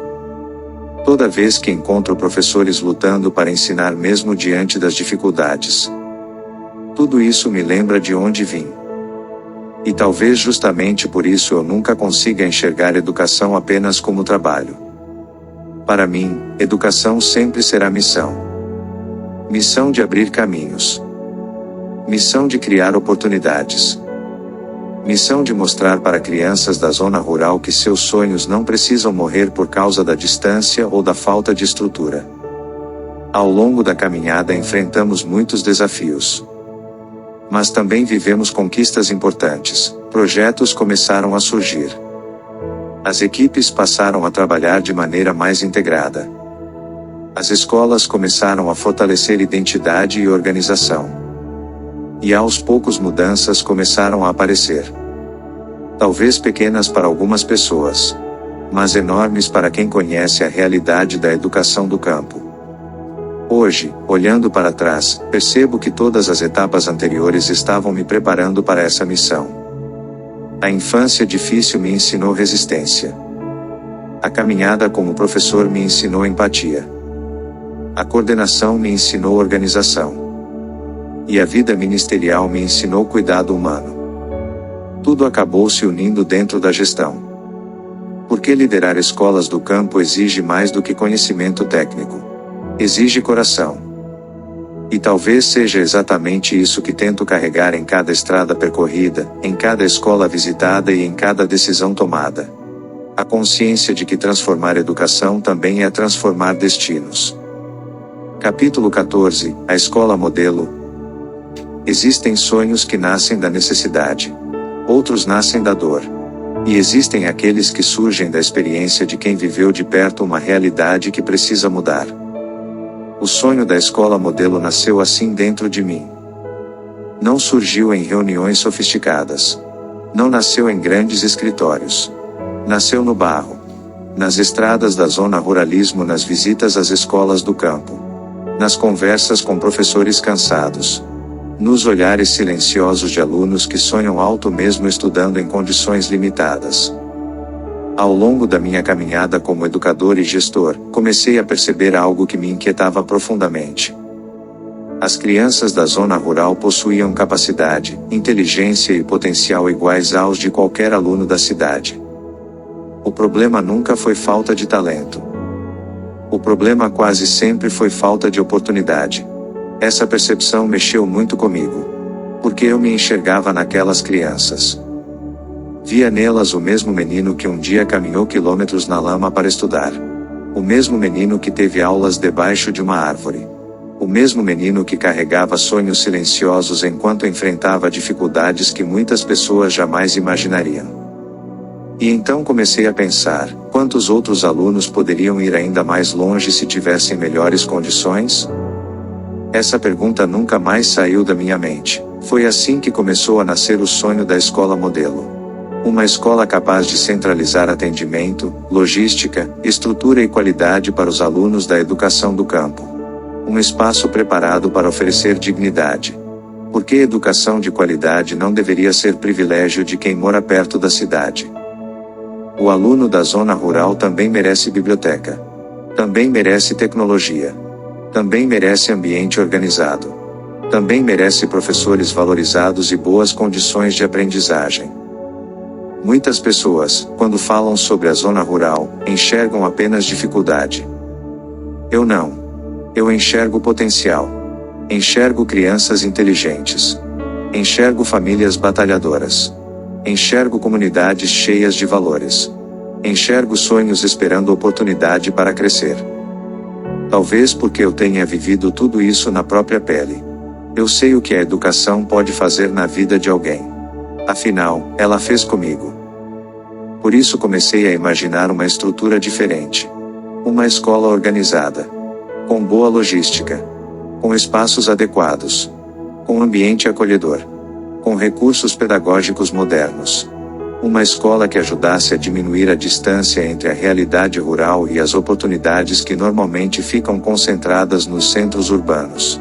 Speaker 2: Toda vez que encontro professores lutando para ensinar mesmo diante das dificuldades. Tudo isso me lembra de onde vim. E talvez justamente por isso eu nunca consiga enxergar educação apenas como trabalho. Para mim, educação sempre será missão. Missão de abrir caminhos. Missão de criar oportunidades. Missão de mostrar para crianças da zona rural que seus sonhos não precisam morrer por causa da distância ou da falta de estrutura. Ao longo da caminhada enfrentamos muitos desafios. Mas também vivemos conquistas importantes. Projetos começaram a surgir. As equipes passaram a trabalhar de maneira mais integrada. As escolas começaram a fortalecer identidade e organização. E aos poucos mudanças começaram a aparecer. Talvez pequenas para algumas pessoas, mas enormes para quem conhece a realidade da educação do campo. Hoje, olhando para trás, percebo que todas as etapas anteriores estavam me preparando para essa missão. A infância difícil me ensinou resistência. A caminhada como professor me ensinou empatia. A coordenação me ensinou organização. E a vida ministerial me ensinou cuidado humano. Tudo acabou se unindo dentro da gestão. Porque liderar escolas do campo exige mais do que conhecimento técnico. Exige coração. E talvez seja exatamente isso que tento carregar em cada estrada percorrida, em cada escola visitada e em cada decisão tomada. A consciência de que transformar educação também é transformar destinos. Capítulo 14, a escola modelo. Existem sonhos que nascem da necessidade. Outros nascem da dor. E existem aqueles que surgem da experiência de quem viveu de perto uma realidade que precisa mudar. O sonho da escola modelo nasceu assim dentro de mim. Não surgiu em reuniões sofisticadas. Não nasceu em grandes escritórios. Nasceu no barro. Nas estradas da zona ruralismo, nas visitas às escolas do campo. Nas conversas com professores cansados. Nos olhares silenciosos de alunos que sonham alto mesmo estudando em condições limitadas. Ao longo da minha caminhada como educador e gestor, comecei a perceber algo que me inquietava profundamente. As crianças da zona rural possuíam capacidade, inteligência e potencial iguais aos de qualquer aluno da cidade. O problema nunca foi falta de talento. O problema quase sempre foi falta de oportunidade. Essa percepção mexeu muito comigo. Porque eu me enxergava naquelas crianças. Via nelas o mesmo menino que um dia caminhou quilômetros na lama para estudar. O mesmo menino que teve aulas debaixo de uma árvore. O mesmo menino que carregava sonhos silenciosos enquanto enfrentava dificuldades que muitas pessoas jamais imaginariam. E então comecei a pensar, quantos outros alunos poderiam ir ainda mais longe se tivessem melhores condições? Essa pergunta nunca mais saiu da minha mente. Foi assim que começou a nascer o sonho da escola modelo. Uma escola capaz de centralizar atendimento, logística, estrutura e qualidade para os alunos da educação do campo. Um espaço preparado para oferecer dignidade. Porque educação de qualidade não deveria ser privilégio de quem mora perto da cidade. O aluno da zona rural também merece biblioteca. Também merece tecnologia. Também merece ambiente organizado. Também merece professores valorizados e boas condições de aprendizagem. Muitas pessoas, quando falam sobre a zona rural, enxergam apenas dificuldade. Eu não. Eu enxergo potencial. Enxergo crianças inteligentes. Enxergo famílias batalhadoras. Enxergo comunidades cheias de valores. Enxergo sonhos esperando oportunidade para crescer. Talvez porque eu tenha vivido tudo isso na própria pele. Eu sei o que a educação pode fazer na vida de alguém. Afinal, ela fez comigo. Por isso comecei a imaginar uma estrutura diferente. Uma escola organizada. Com boa logística. Com espaços adequados. Com ambiente acolhedor. Com recursos pedagógicos modernos. Uma escola que ajudasse a diminuir a distância entre a realidade rural e as oportunidades que normalmente ficam concentradas nos centros urbanos.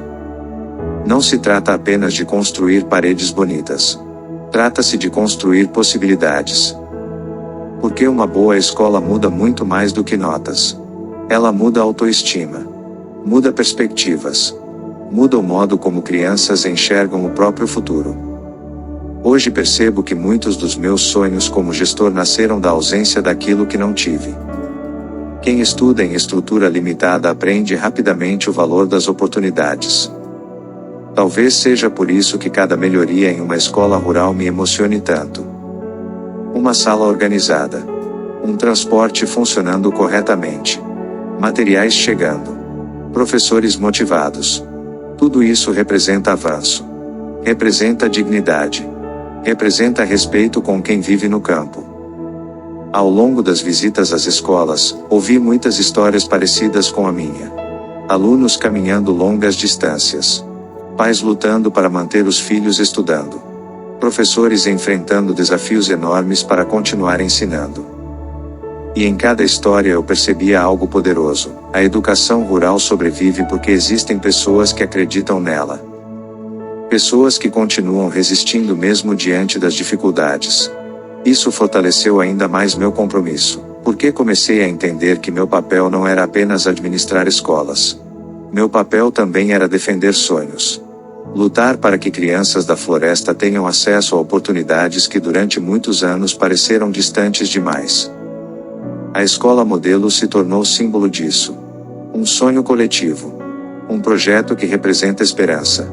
Speaker 2: Não se trata apenas de construir paredes bonitas. Trata-se de construir possibilidades. Porque uma boa escola muda muito mais do que notas. Ela muda a autoestima. Muda perspectivas. Muda o modo como crianças enxergam o próprio futuro. Hoje percebo que muitos dos meus sonhos como gestor nasceram da ausência daquilo que não tive. Quem estuda em estrutura limitada aprende rapidamente o valor das oportunidades. Talvez seja por isso que cada melhoria em uma escola rural me emocione tanto. Uma sala organizada. Um transporte funcionando corretamente. Materiais chegando. Professores motivados. Tudo isso representa avanço. Representa dignidade. Representa respeito com quem vive no campo. Ao longo das visitas às escolas, ouvi muitas histórias parecidas com a minha. Alunos caminhando longas distâncias. Pais lutando para manter os filhos estudando. Professores enfrentando desafios enormes para continuar ensinando. E em cada história eu percebia algo poderoso. A educação rural sobrevive porque existem pessoas que acreditam nela. Pessoas que continuam resistindo mesmo diante das dificuldades. Isso fortaleceu ainda mais meu compromisso, porque comecei a entender que meu papel não era apenas administrar escolas. Meu papel também era defender sonhos. Lutar para que crianças da floresta tenham acesso a oportunidades que durante muitos anos pareceram distantes demais. A escola modelo se tornou símbolo disso. Um sonho coletivo. Um projeto que representa esperança.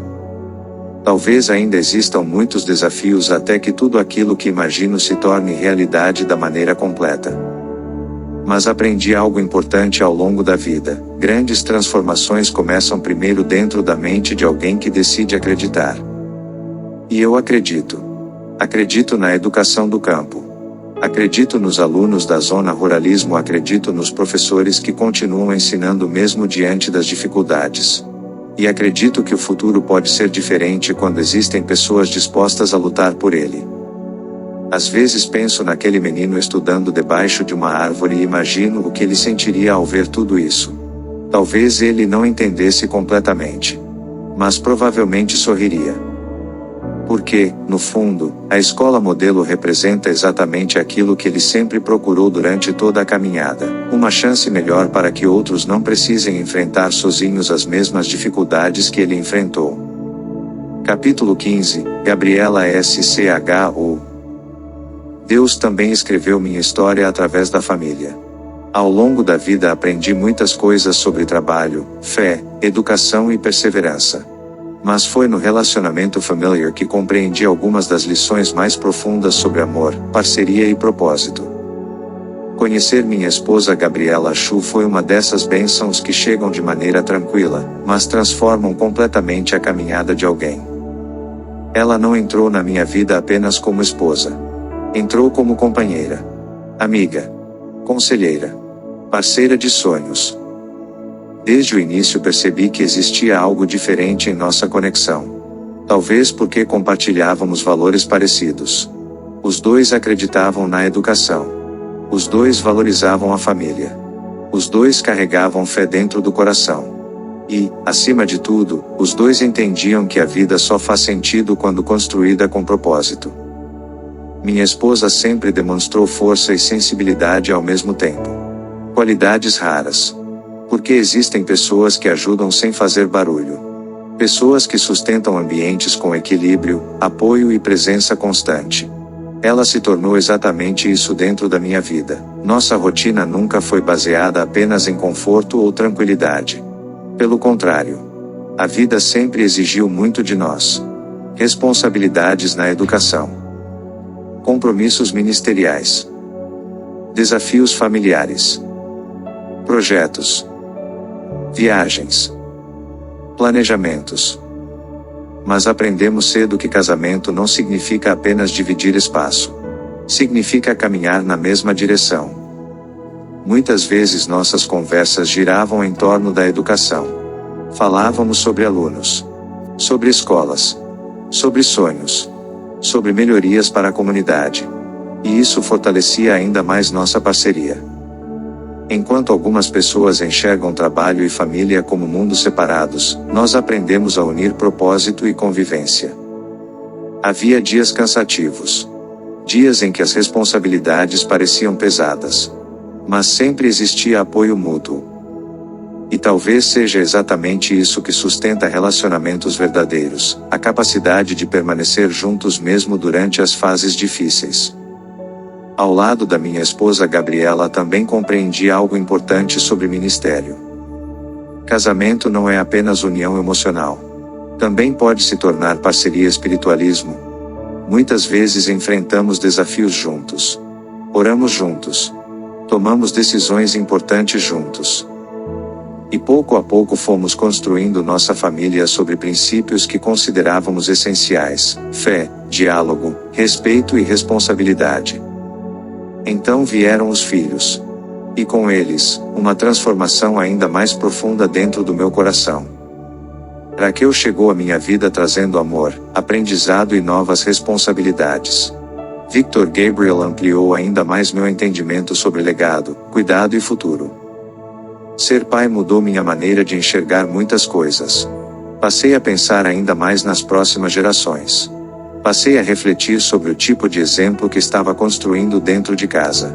Speaker 2: Talvez ainda existam muitos desafios até que tudo aquilo que imagino se torne realidade da maneira completa. Mas aprendi algo importante ao longo da vida. Grandes transformações começam primeiro dentro da mente de alguém que decide acreditar. E eu acredito. Acredito na educação do campo. Acredito nos alunos da zona ruralismo, acredito nos professores que continuam ensinando mesmo diante das dificuldades. E acredito que o futuro pode ser diferente quando existem pessoas dispostas a lutar por ele. Às vezes penso naquele menino estudando debaixo de uma árvore e imagino o que ele sentiria ao ver tudo isso. Talvez ele não entendesse completamente. Mas provavelmente sorriria. Porque, no fundo, a escola modelo representa exatamente aquilo que ele sempre procurou durante toda a caminhada, uma chance melhor para que outros não precisem enfrentar sozinhos as mesmas dificuldades que ele enfrentou. Capítulo 15, Gabriela SCHO. Deus também escreveu minha história através da família. Ao longo da vida aprendi muitas coisas sobre trabalho, fé, educação e perseverança. Mas foi no relacionamento familiar que compreendi algumas das lições mais profundas sobre amor, parceria e propósito. Conhecer minha esposa Gabriela Chu foi uma dessas bênçãos que chegam de maneira tranquila, mas transformam completamente a caminhada de alguém. Ela não entrou na minha vida apenas como esposa. Entrou como companheira, amiga, conselheira, parceira de sonhos. Desde o início percebi que existia algo diferente em nossa conexão. Talvez porque compartilhávamos valores parecidos. Os dois acreditavam na educação. Os dois valorizavam a família. Os dois carregavam fé dentro do coração. E, acima de tudo, os dois entendiam que a vida só faz sentido quando construída com propósito. Minha esposa sempre demonstrou força e sensibilidade ao mesmo tempo. Qualidades raras. Porque existem pessoas que ajudam sem fazer barulho. Pessoas que sustentam ambientes com equilíbrio, apoio e presença constante. Ela se tornou exatamente isso dentro da minha vida. Nossa rotina nunca foi baseada apenas em conforto ou tranquilidade. Pelo contrário. A vida sempre exigiu muito de nós. Responsabilidades na educação. Compromissos ministeriais. Desafios familiares. Projetos. Viagens. Planejamentos. Mas aprendemos cedo que casamento não significa apenas dividir espaço. Significa caminhar na mesma direção. Muitas vezes nossas conversas giravam em torno da educação. Falávamos sobre alunos. Sobre escolas. Sobre sonhos. Sobre melhorias para a comunidade. E isso fortalecia ainda mais nossa parceria. Enquanto algumas pessoas enxergam trabalho e família como mundos separados, nós aprendemos a unir propósito e convivência. Havia dias cansativos. Dias em que as responsabilidades pareciam pesadas. Mas sempre existia apoio mútuo. E talvez seja exatamente isso que sustenta relacionamentos verdadeiros, a capacidade de permanecer juntos mesmo durante as fases difíceis. Ao lado da minha esposa Gabriela também compreendi algo importante sobre ministério. Casamento não é apenas união emocional. Também pode se tornar parceria espiritualismo. Muitas vezes enfrentamos desafios juntos. Oramos juntos. Tomamos decisões importantes juntos. E pouco a pouco fomos construindo nossa família sobre princípios que considerávamos essenciais: fé, diálogo, respeito e responsabilidade. Então vieram os filhos. E com eles, uma transformação ainda mais profunda dentro do meu coração. Raquel chegou à minha vida trazendo amor, aprendizado e novas responsabilidades. Victor Gabriel ampliou ainda mais meu entendimento sobre legado, cuidado e futuro. Ser pai mudou minha maneira de enxergar muitas coisas. Passei a pensar ainda mais nas próximas gerações. Passei a refletir sobre o tipo de exemplo que estava construindo dentro de casa.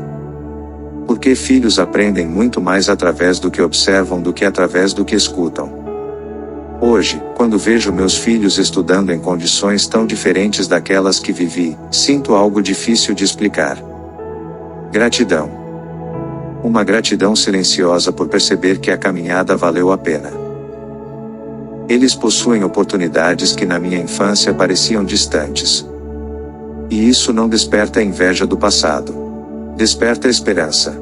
Speaker 2: Porque filhos aprendem muito mais através do que observam do que através do que escutam. Hoje, quando vejo meus filhos estudando em condições tão diferentes daquelas que vivi, sinto algo difícil de explicar. Gratidão. Uma gratidão silenciosa por perceber que a caminhada valeu a pena. Eles possuem oportunidades que na minha infância pareciam distantes. E isso não desperta a inveja do passado. Desperta a esperança.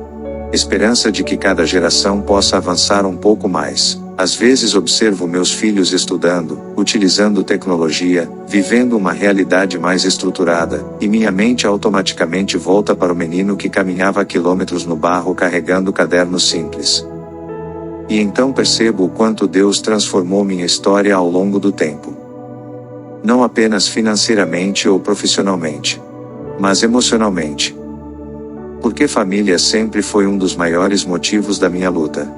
Speaker 2: Esperança de que cada geração possa avançar um pouco mais. Às vezes observo meus filhos estudando, utilizando tecnologia, vivendo uma realidade mais estruturada, e minha mente automaticamente volta para o menino que caminhava quilômetros no barro carregando cadernos simples. E então percebo o quanto Deus transformou minha história ao longo do tempo. Não apenas financeiramente ou profissionalmente, mas emocionalmente. Porque família sempre foi um dos maiores motivos da minha luta.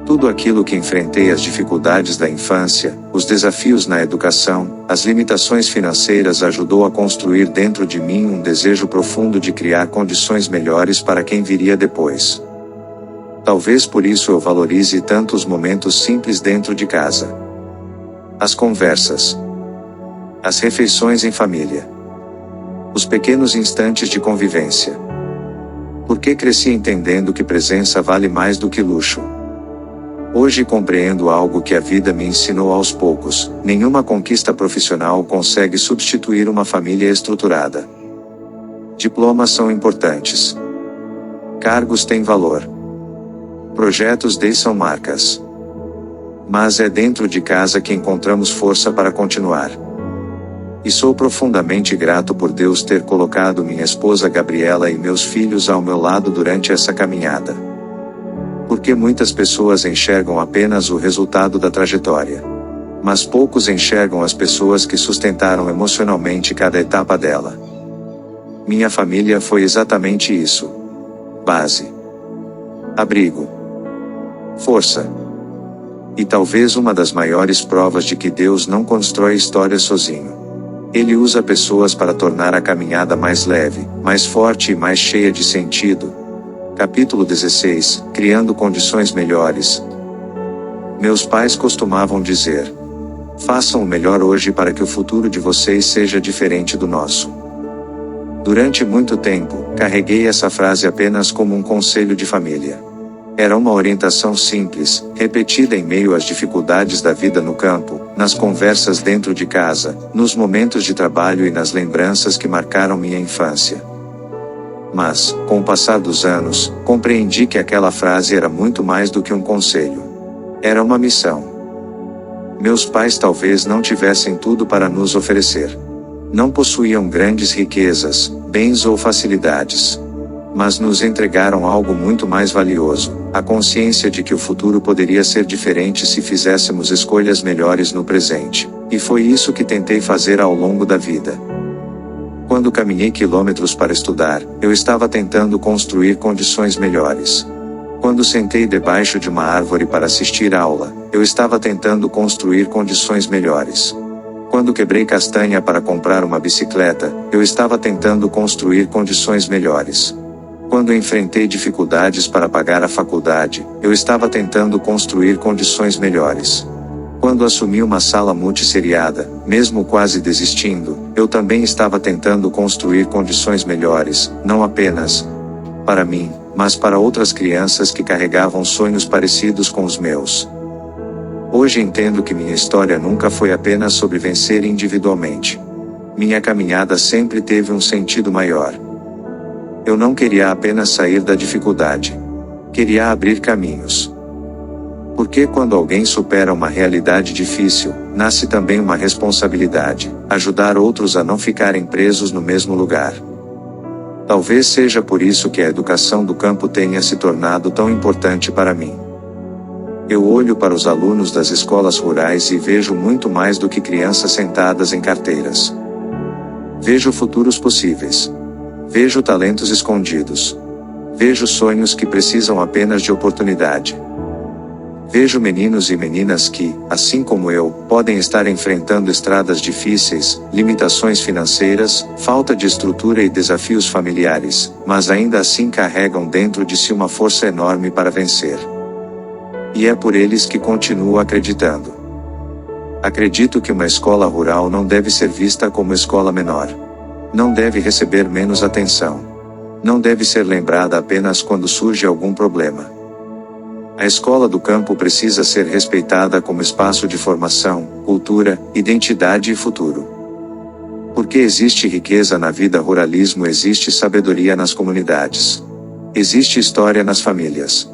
Speaker 2: Tudo aquilo que enfrentei, as dificuldades da infância, os desafios na educação, as limitações financeiras, ajudou a construir dentro de mim um desejo profundo de criar condições melhores para quem viria depois. Talvez por isso eu valorize tanto os momentos simples dentro de casa. As conversas. As refeições em família. Os pequenos instantes de convivência. Porque cresci entendendo que presença vale mais do que luxo. Hoje compreendo algo que a vida me ensinou aos poucos: nenhuma conquista profissional consegue substituir uma família estruturada. Diplomas são importantes. Cargos têm valor. Projetos são marcas. Mas é dentro de casa que encontramos força para continuar. E sou profundamente grato por Deus ter colocado minha esposa Gabriela e meus filhos ao meu lado durante essa caminhada. Porque muitas pessoas enxergam apenas o resultado da trajetória. Mas poucos enxergam as pessoas que sustentaram emocionalmente cada etapa dela. Minha família foi exatamente isso. Base. Abrigo. Força. E talvez uma das maiores provas de que Deus não constrói histórias sozinho. Ele usa pessoas para tornar a caminhada mais leve, mais forte e mais cheia de sentido. Capítulo 16, Criando condições melhores. Meus pais costumavam dizer: façam o melhor hoje para que o futuro de vocês seja diferente do nosso. Durante muito tempo, carreguei essa frase apenas como um conselho de família. Era uma orientação simples, repetida em meio às dificuldades da vida no campo, nas conversas dentro de casa, nos momentos de trabalho e nas lembranças que marcaram minha infância. Mas, com o passar dos anos, compreendi que aquela frase era muito mais do que um conselho. Era uma missão. Meus pais talvez não tivessem tudo para nos oferecer. Não possuíam grandes riquezas, bens ou facilidades. Mas nos entregaram algo muito mais valioso: a consciência de que o futuro poderia ser diferente se fizéssemos escolhas melhores no presente. E foi isso que tentei fazer ao longo da vida. Quando caminhei quilômetros para estudar, eu estava tentando construir condições melhores. Quando sentei debaixo de uma árvore para assistir à aula, eu estava tentando construir condições melhores. Quando quebrei castanha para comprar uma bicicleta, eu estava tentando construir condições melhores. Quando enfrentei dificuldades para pagar a faculdade, eu estava tentando construir condições melhores. Quando assumi uma sala multisseriada, mesmo quase desistindo, eu também estava tentando construir condições melhores, não apenas para mim, mas para outras crianças que carregavam sonhos parecidos com os meus. Hoje entendo que minha história nunca foi apenas sobre vencer individualmente. Minha caminhada sempre teve um sentido maior. Eu não queria apenas sair da dificuldade. Queria abrir caminhos. Porque quando alguém supera uma realidade difícil, nasce também uma responsabilidade: ajudar outros a não ficarem presos no mesmo lugar. Talvez seja por isso que a educação do campo tenha se tornado tão importante para mim. Eu olho para os alunos das escolas rurais e vejo muito mais do que crianças sentadas em carteiras. Vejo futuros possíveis. Vejo talentos escondidos. Vejo sonhos que precisam apenas de oportunidade. Vejo meninos e meninas que, assim como eu, podem estar enfrentando estradas difíceis, limitações financeiras, falta de estrutura e desafios familiares, mas ainda assim carregam dentro de si uma força enorme para vencer. E é por eles que continuo acreditando. Acredito que uma escola rural não deve ser vista como escola menor. Não deve receber menos atenção. Não deve ser lembrada apenas quando surge algum problema. A escola do campo precisa ser respeitada como espaço de formação, cultura, identidade e futuro. Porque existe riqueza na vida ruralismo, existe sabedoria nas comunidades. Existe história nas famílias.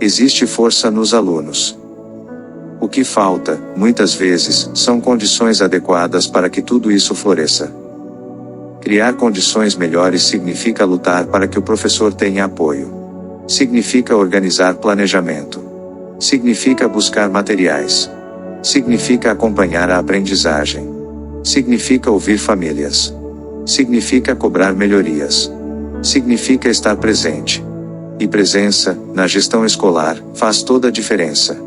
Speaker 2: Existe força nos alunos. O que falta, muitas vezes, são condições adequadas para que tudo isso floresça. Criar condições melhores significa lutar para que o professor tenha apoio. Significa organizar planejamento. Significa buscar materiais. Significa acompanhar a aprendizagem. Significa ouvir famílias. Significa cobrar melhorias. Significa estar presente. E presença, na gestão escolar, faz toda a diferença.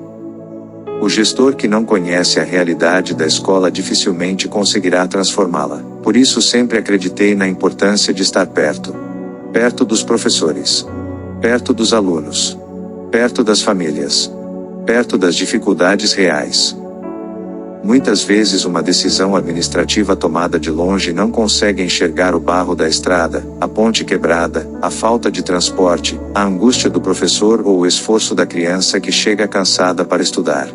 Speaker 2: O gestor que não conhece a realidade da escola dificilmente conseguirá transformá-la. Por isso sempre acreditei na importância de estar perto. Perto dos professores. Perto dos alunos. Perto das famílias. Perto das dificuldades reais. Muitas vezes uma decisão administrativa tomada de longe não consegue enxergar o barro da estrada, a ponte quebrada, a falta de transporte, a angústia do professor ou o esforço da criança que chega cansada para estudar.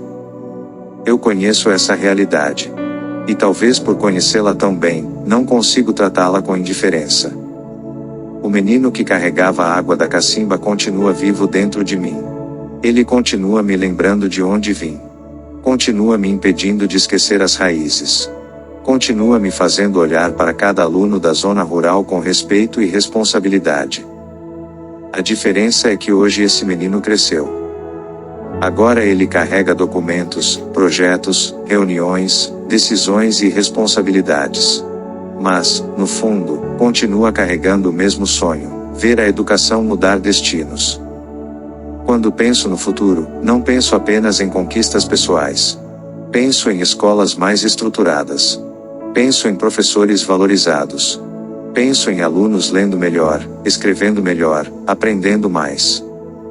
Speaker 2: Eu conheço essa realidade. E talvez por conhecê-la tão bem, não consigo tratá-la com indiferença. O menino que carregava a água da cacimba continua vivo dentro de mim. Ele continua me lembrando de onde vim. Continua me impedindo de esquecer as raízes. Continua me fazendo olhar para cada aluno da zona rural com respeito e responsabilidade. A diferença é que hoje esse menino cresceu. Agora ele carrega documentos, projetos, reuniões, decisões e responsabilidades. Mas, no fundo, continua carregando o mesmo sonho: ver a educação mudar destinos. Quando penso no futuro, não penso apenas em conquistas pessoais. Penso em escolas mais estruturadas. Penso em professores valorizados. Penso em alunos lendo melhor, escrevendo melhor, aprendendo mais.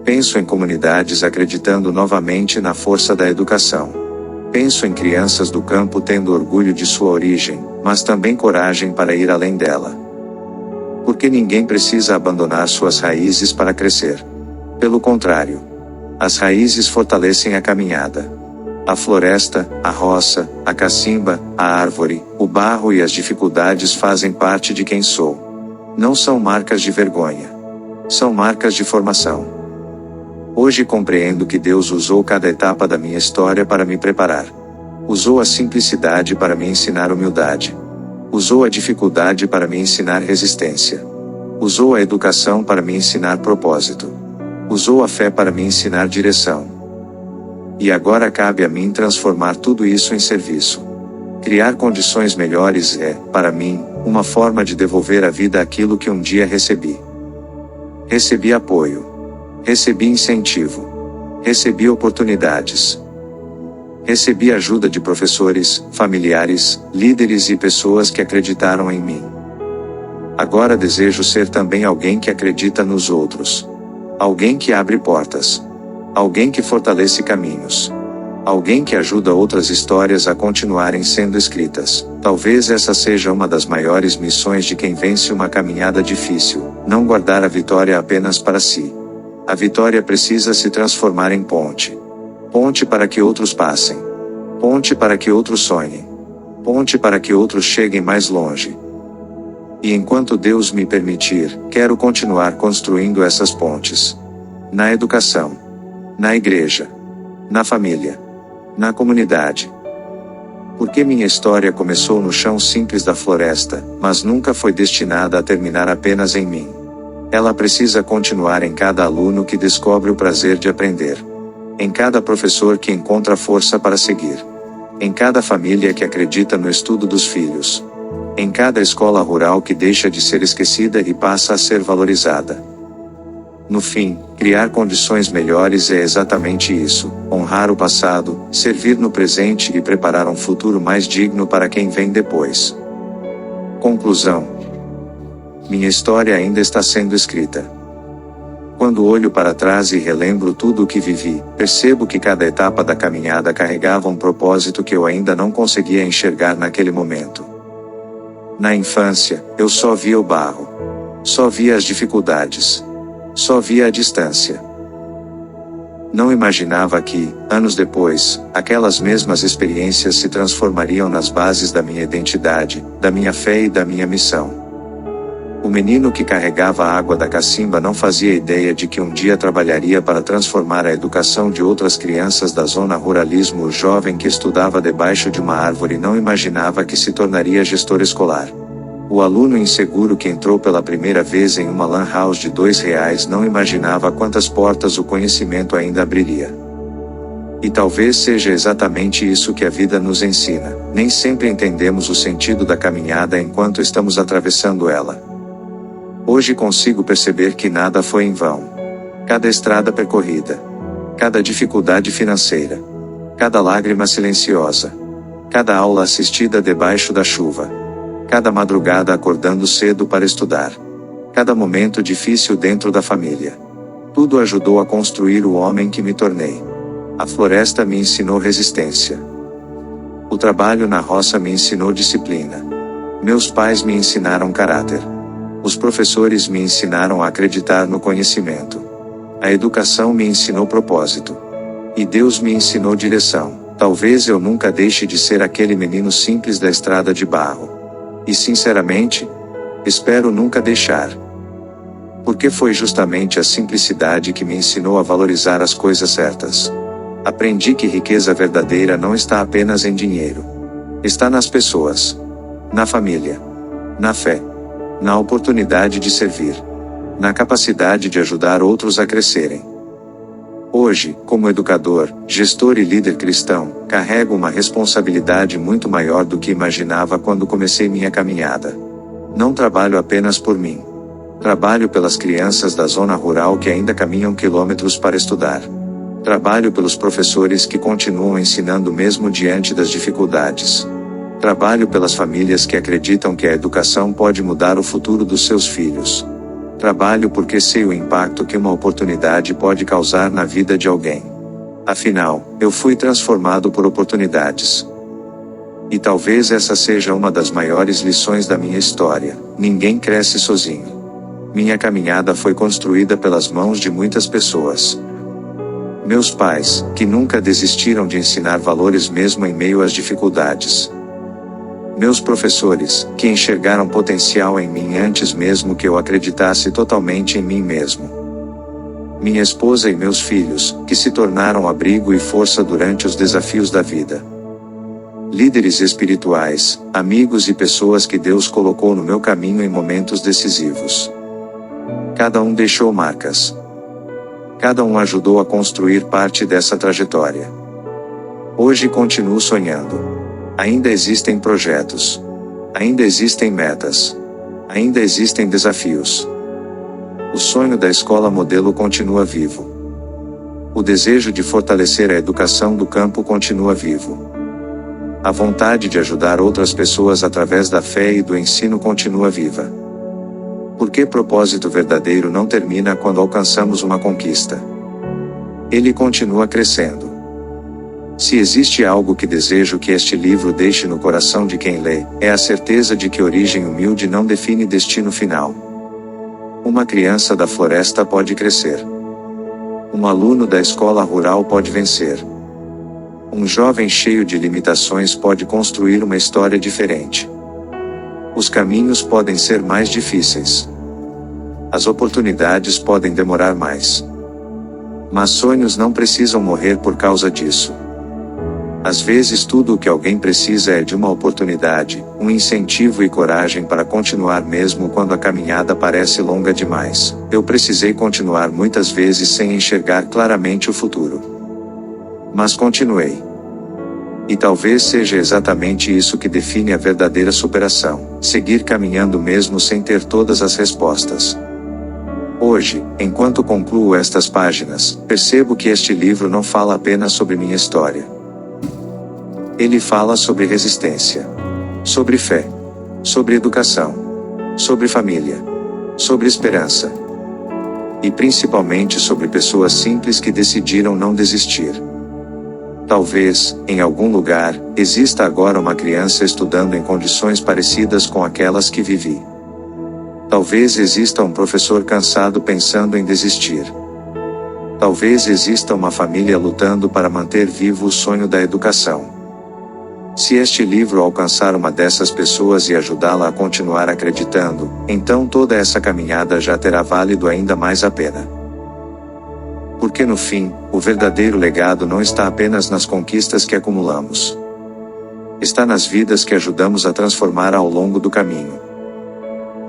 Speaker 2: Penso em comunidades acreditando novamente na força da educação. Penso em crianças do campo tendo orgulho de sua origem, mas também coragem para ir além dela. Porque ninguém precisa abandonar suas raízes para crescer. Pelo contrário, as raízes fortalecem a caminhada. A floresta, a roça, a cacimba, a árvore, o barro e as dificuldades fazem parte de quem sou. Não são marcas de vergonha. São marcas de formação. Hoje compreendo que Deus usou cada etapa da minha história para me preparar. Usou a simplicidade para me ensinar humildade. Usou a dificuldade para me ensinar resistência. Usou a educação para me ensinar propósito. Usou a fé para me ensinar direção. E agora cabe a mim transformar tudo isso em serviço. Criar condições melhores é, para mim, uma forma de devolver à vida aquilo que um dia recebi. Recebi apoio. Recebi incentivo. Recebi oportunidades. Recebi ajuda de professores, familiares, líderes e pessoas que acreditaram em mim. Agora desejo ser também alguém que acredita nos outros. Alguém que abre portas. Alguém que fortalece caminhos. Alguém que ajuda outras histórias a continuarem sendo escritas. Talvez essa seja uma das maiores missões de quem vence uma caminhada difícil: não guardar a vitória apenas para si. A vitória precisa se transformar em ponte. Ponte para que outros passem. Ponte para que outros sonhem. Ponte para que outros cheguem mais longe. E enquanto Deus me permitir, quero continuar construindo essas pontes. Na educação. Na igreja. Na família. Na comunidade. Porque minha história começou no chão simples da floresta, mas nunca foi destinada a terminar apenas em mim. Ela precisa continuar em cada aluno que descobre o prazer de aprender. Em cada professor que encontra força para seguir. Em cada família que acredita no estudo dos filhos. Em cada escola rural que deixa de ser esquecida e passa a ser valorizada. No fim, criar condições melhores é exatamente isso: honrar o passado, servir no presente e preparar um futuro mais digno para quem vem depois. Conclusão. Minha história ainda está sendo escrita. Quando olho para trás e relembro tudo o que vivi, percebo que cada etapa da caminhada carregava um propósito que eu ainda não conseguia enxergar naquele momento. Na infância, eu só via o barro. Só via as dificuldades. Só via a distância. Não imaginava que, anos depois, aquelas mesmas experiências se transformariam nas bases da minha identidade, da minha fé e da minha missão. O menino que carregava a água da cacimba não fazia ideia de que um dia trabalharia para transformar a educação de outras crianças da zona ruralismo. O jovem que estudava debaixo de uma árvore não imaginava que se tornaria gestor escolar. O aluno inseguro que entrou pela primeira vez em uma lan house de R$2 não imaginava quantas portas o conhecimento ainda abriria. E talvez seja exatamente isso que a vida nos ensina: nem sempre entendemos o sentido da caminhada enquanto estamos atravessando ela. Hoje consigo perceber que nada foi em vão. Cada estrada percorrida. Cada dificuldade financeira. Cada lágrima silenciosa. Cada aula assistida debaixo da chuva. Cada madrugada acordando cedo para estudar. Cada momento difícil dentro da família. Tudo ajudou a construir o homem que me tornei. A floresta me ensinou resistência. O trabalho na roça me ensinou disciplina. Meus pais me ensinaram caráter. Os professores me ensinaram a acreditar no conhecimento. A educação me ensinou propósito. E Deus me ensinou direção. Talvez eu nunca deixe de ser aquele menino simples da estrada de barro. E sinceramente, espero nunca deixar. Porque foi justamente a simplicidade que me ensinou a valorizar as coisas certas. Aprendi que riqueza verdadeira não está apenas em dinheiro. Está nas pessoas. Na família. Na fé. Na oportunidade de servir. Na capacidade de ajudar outros a crescerem. Hoje, como educador, gestor e líder cristão, carrego uma responsabilidade muito maior do que imaginava quando comecei minha caminhada. Não trabalho apenas por mim. Trabalho pelas crianças da zona rural que ainda caminham quilômetros para estudar. Trabalho pelos professores que continuam ensinando mesmo diante das dificuldades. Trabalho pelas famílias que acreditam que a educação pode mudar o futuro dos seus filhos. Trabalho porque sei o impacto que uma oportunidade pode causar na vida de alguém. Afinal, eu fui transformado por oportunidades. E talvez essa seja uma das maiores lições da minha história: ninguém cresce sozinho. Minha caminhada foi construída pelas mãos de muitas pessoas. Meus pais, que nunca desistiram de ensinar valores mesmo em meio às dificuldades. Meus professores, que enxergaram potencial em mim antes mesmo que eu acreditasse totalmente em mim mesmo. Minha esposa e meus filhos, que se tornaram abrigo e força durante os desafios da vida. Líderes espirituais, amigos e pessoas que Deus colocou no meu caminho em momentos decisivos. Cada um deixou marcas. Cada um ajudou a construir parte dessa trajetória. Hoje continuo sonhando. Ainda existem projetos. Ainda existem metas. Ainda existem desafios. O sonho da escola modelo continua vivo. O desejo de fortalecer a educação do campo continua vivo. A vontade de ajudar outras pessoas através da fé e do ensino continua viva. Porque propósito verdadeiro não termina quando alcançamos uma conquista. Ele continua crescendo. Se existe algo que desejo que este livro deixe no coração de quem lê, é a certeza de que origem humilde não define destino final. Uma criança da floresta pode crescer. Um aluno da escola rural pode vencer. Um jovem cheio de limitações pode construir uma história diferente. Os caminhos podem ser mais difíceis. As oportunidades podem demorar mais. Mas sonhos não precisam morrer por causa disso. Às vezes tudo o que alguém precisa é de uma oportunidade, um incentivo e coragem para continuar mesmo quando a caminhada parece longa demais. Eu precisei continuar muitas vezes sem enxergar claramente o futuro. Mas continuei. E talvez seja exatamente isso que define a verdadeira superação: seguir caminhando mesmo sem ter todas as respostas. Hoje, enquanto concluo estas páginas, percebo que este livro não fala apenas sobre minha história. Ele fala sobre resistência, sobre fé, sobre educação, sobre família, sobre esperança. E principalmente sobre pessoas simples que decidiram não desistir. Talvez, em algum lugar, exista agora uma criança estudando em condições parecidas com aquelas que vivi. Talvez exista um professor cansado pensando em desistir. Talvez exista uma família lutando para manter vivo o sonho da educação. Se este livro alcançar uma dessas pessoas e ajudá-la a continuar acreditando, então toda essa caminhada já terá valido ainda mais a pena. Porque no fim, o verdadeiro legado não está apenas nas conquistas que acumulamos. Está nas vidas que ajudamos a transformar ao longo do caminho.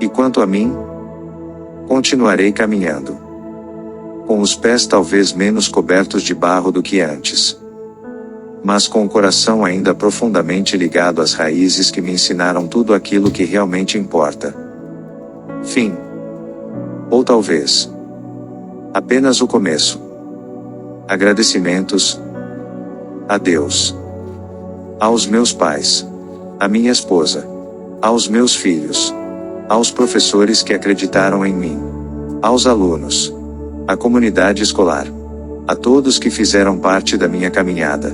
Speaker 2: E quanto a mim, continuarei caminhando. Com os pés talvez menos cobertos de barro do que antes. Mas com o coração ainda profundamente ligado às raízes que me ensinaram tudo aquilo que realmente importa. Fim. Ou talvez apenas o começo. Agradecimentos a Deus, aos meus pais, à minha esposa, aos meus filhos, aos professores que acreditaram em mim, aos alunos, à comunidade escolar, a todos que fizeram parte da minha caminhada.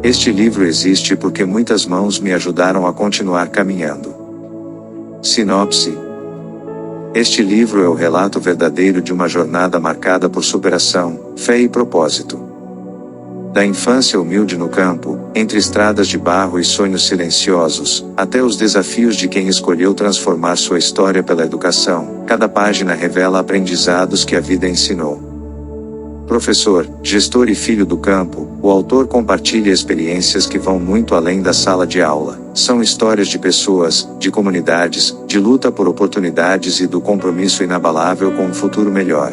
Speaker 2: Este livro existe porque muitas mãos me ajudaram a continuar caminhando. Sinopse. Este livro é o relato verdadeiro de uma jornada marcada por superação, fé e propósito. Da infância humilde no campo, entre estradas de barro e sonhos silenciosos, até os desafios de quem escolheu transformar sua história pela educação, cada página revela aprendizados que a vida ensinou. Professor, gestor e filho do campo, o autor compartilha experiências que vão muito além da sala de aula. São histórias de pessoas, de comunidades, de luta por oportunidades e do compromisso inabalável com um futuro melhor.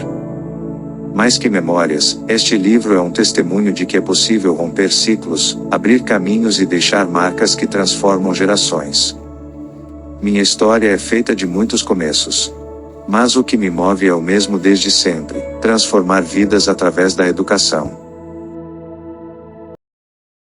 Speaker 2: Mais que memórias, este livro é um testemunho de que é possível romper ciclos, abrir caminhos e deixar marcas que transformam gerações. Minha história é feita de muitos começos. Mas o que me move é o mesmo desde sempre: transformar vidas através da educação.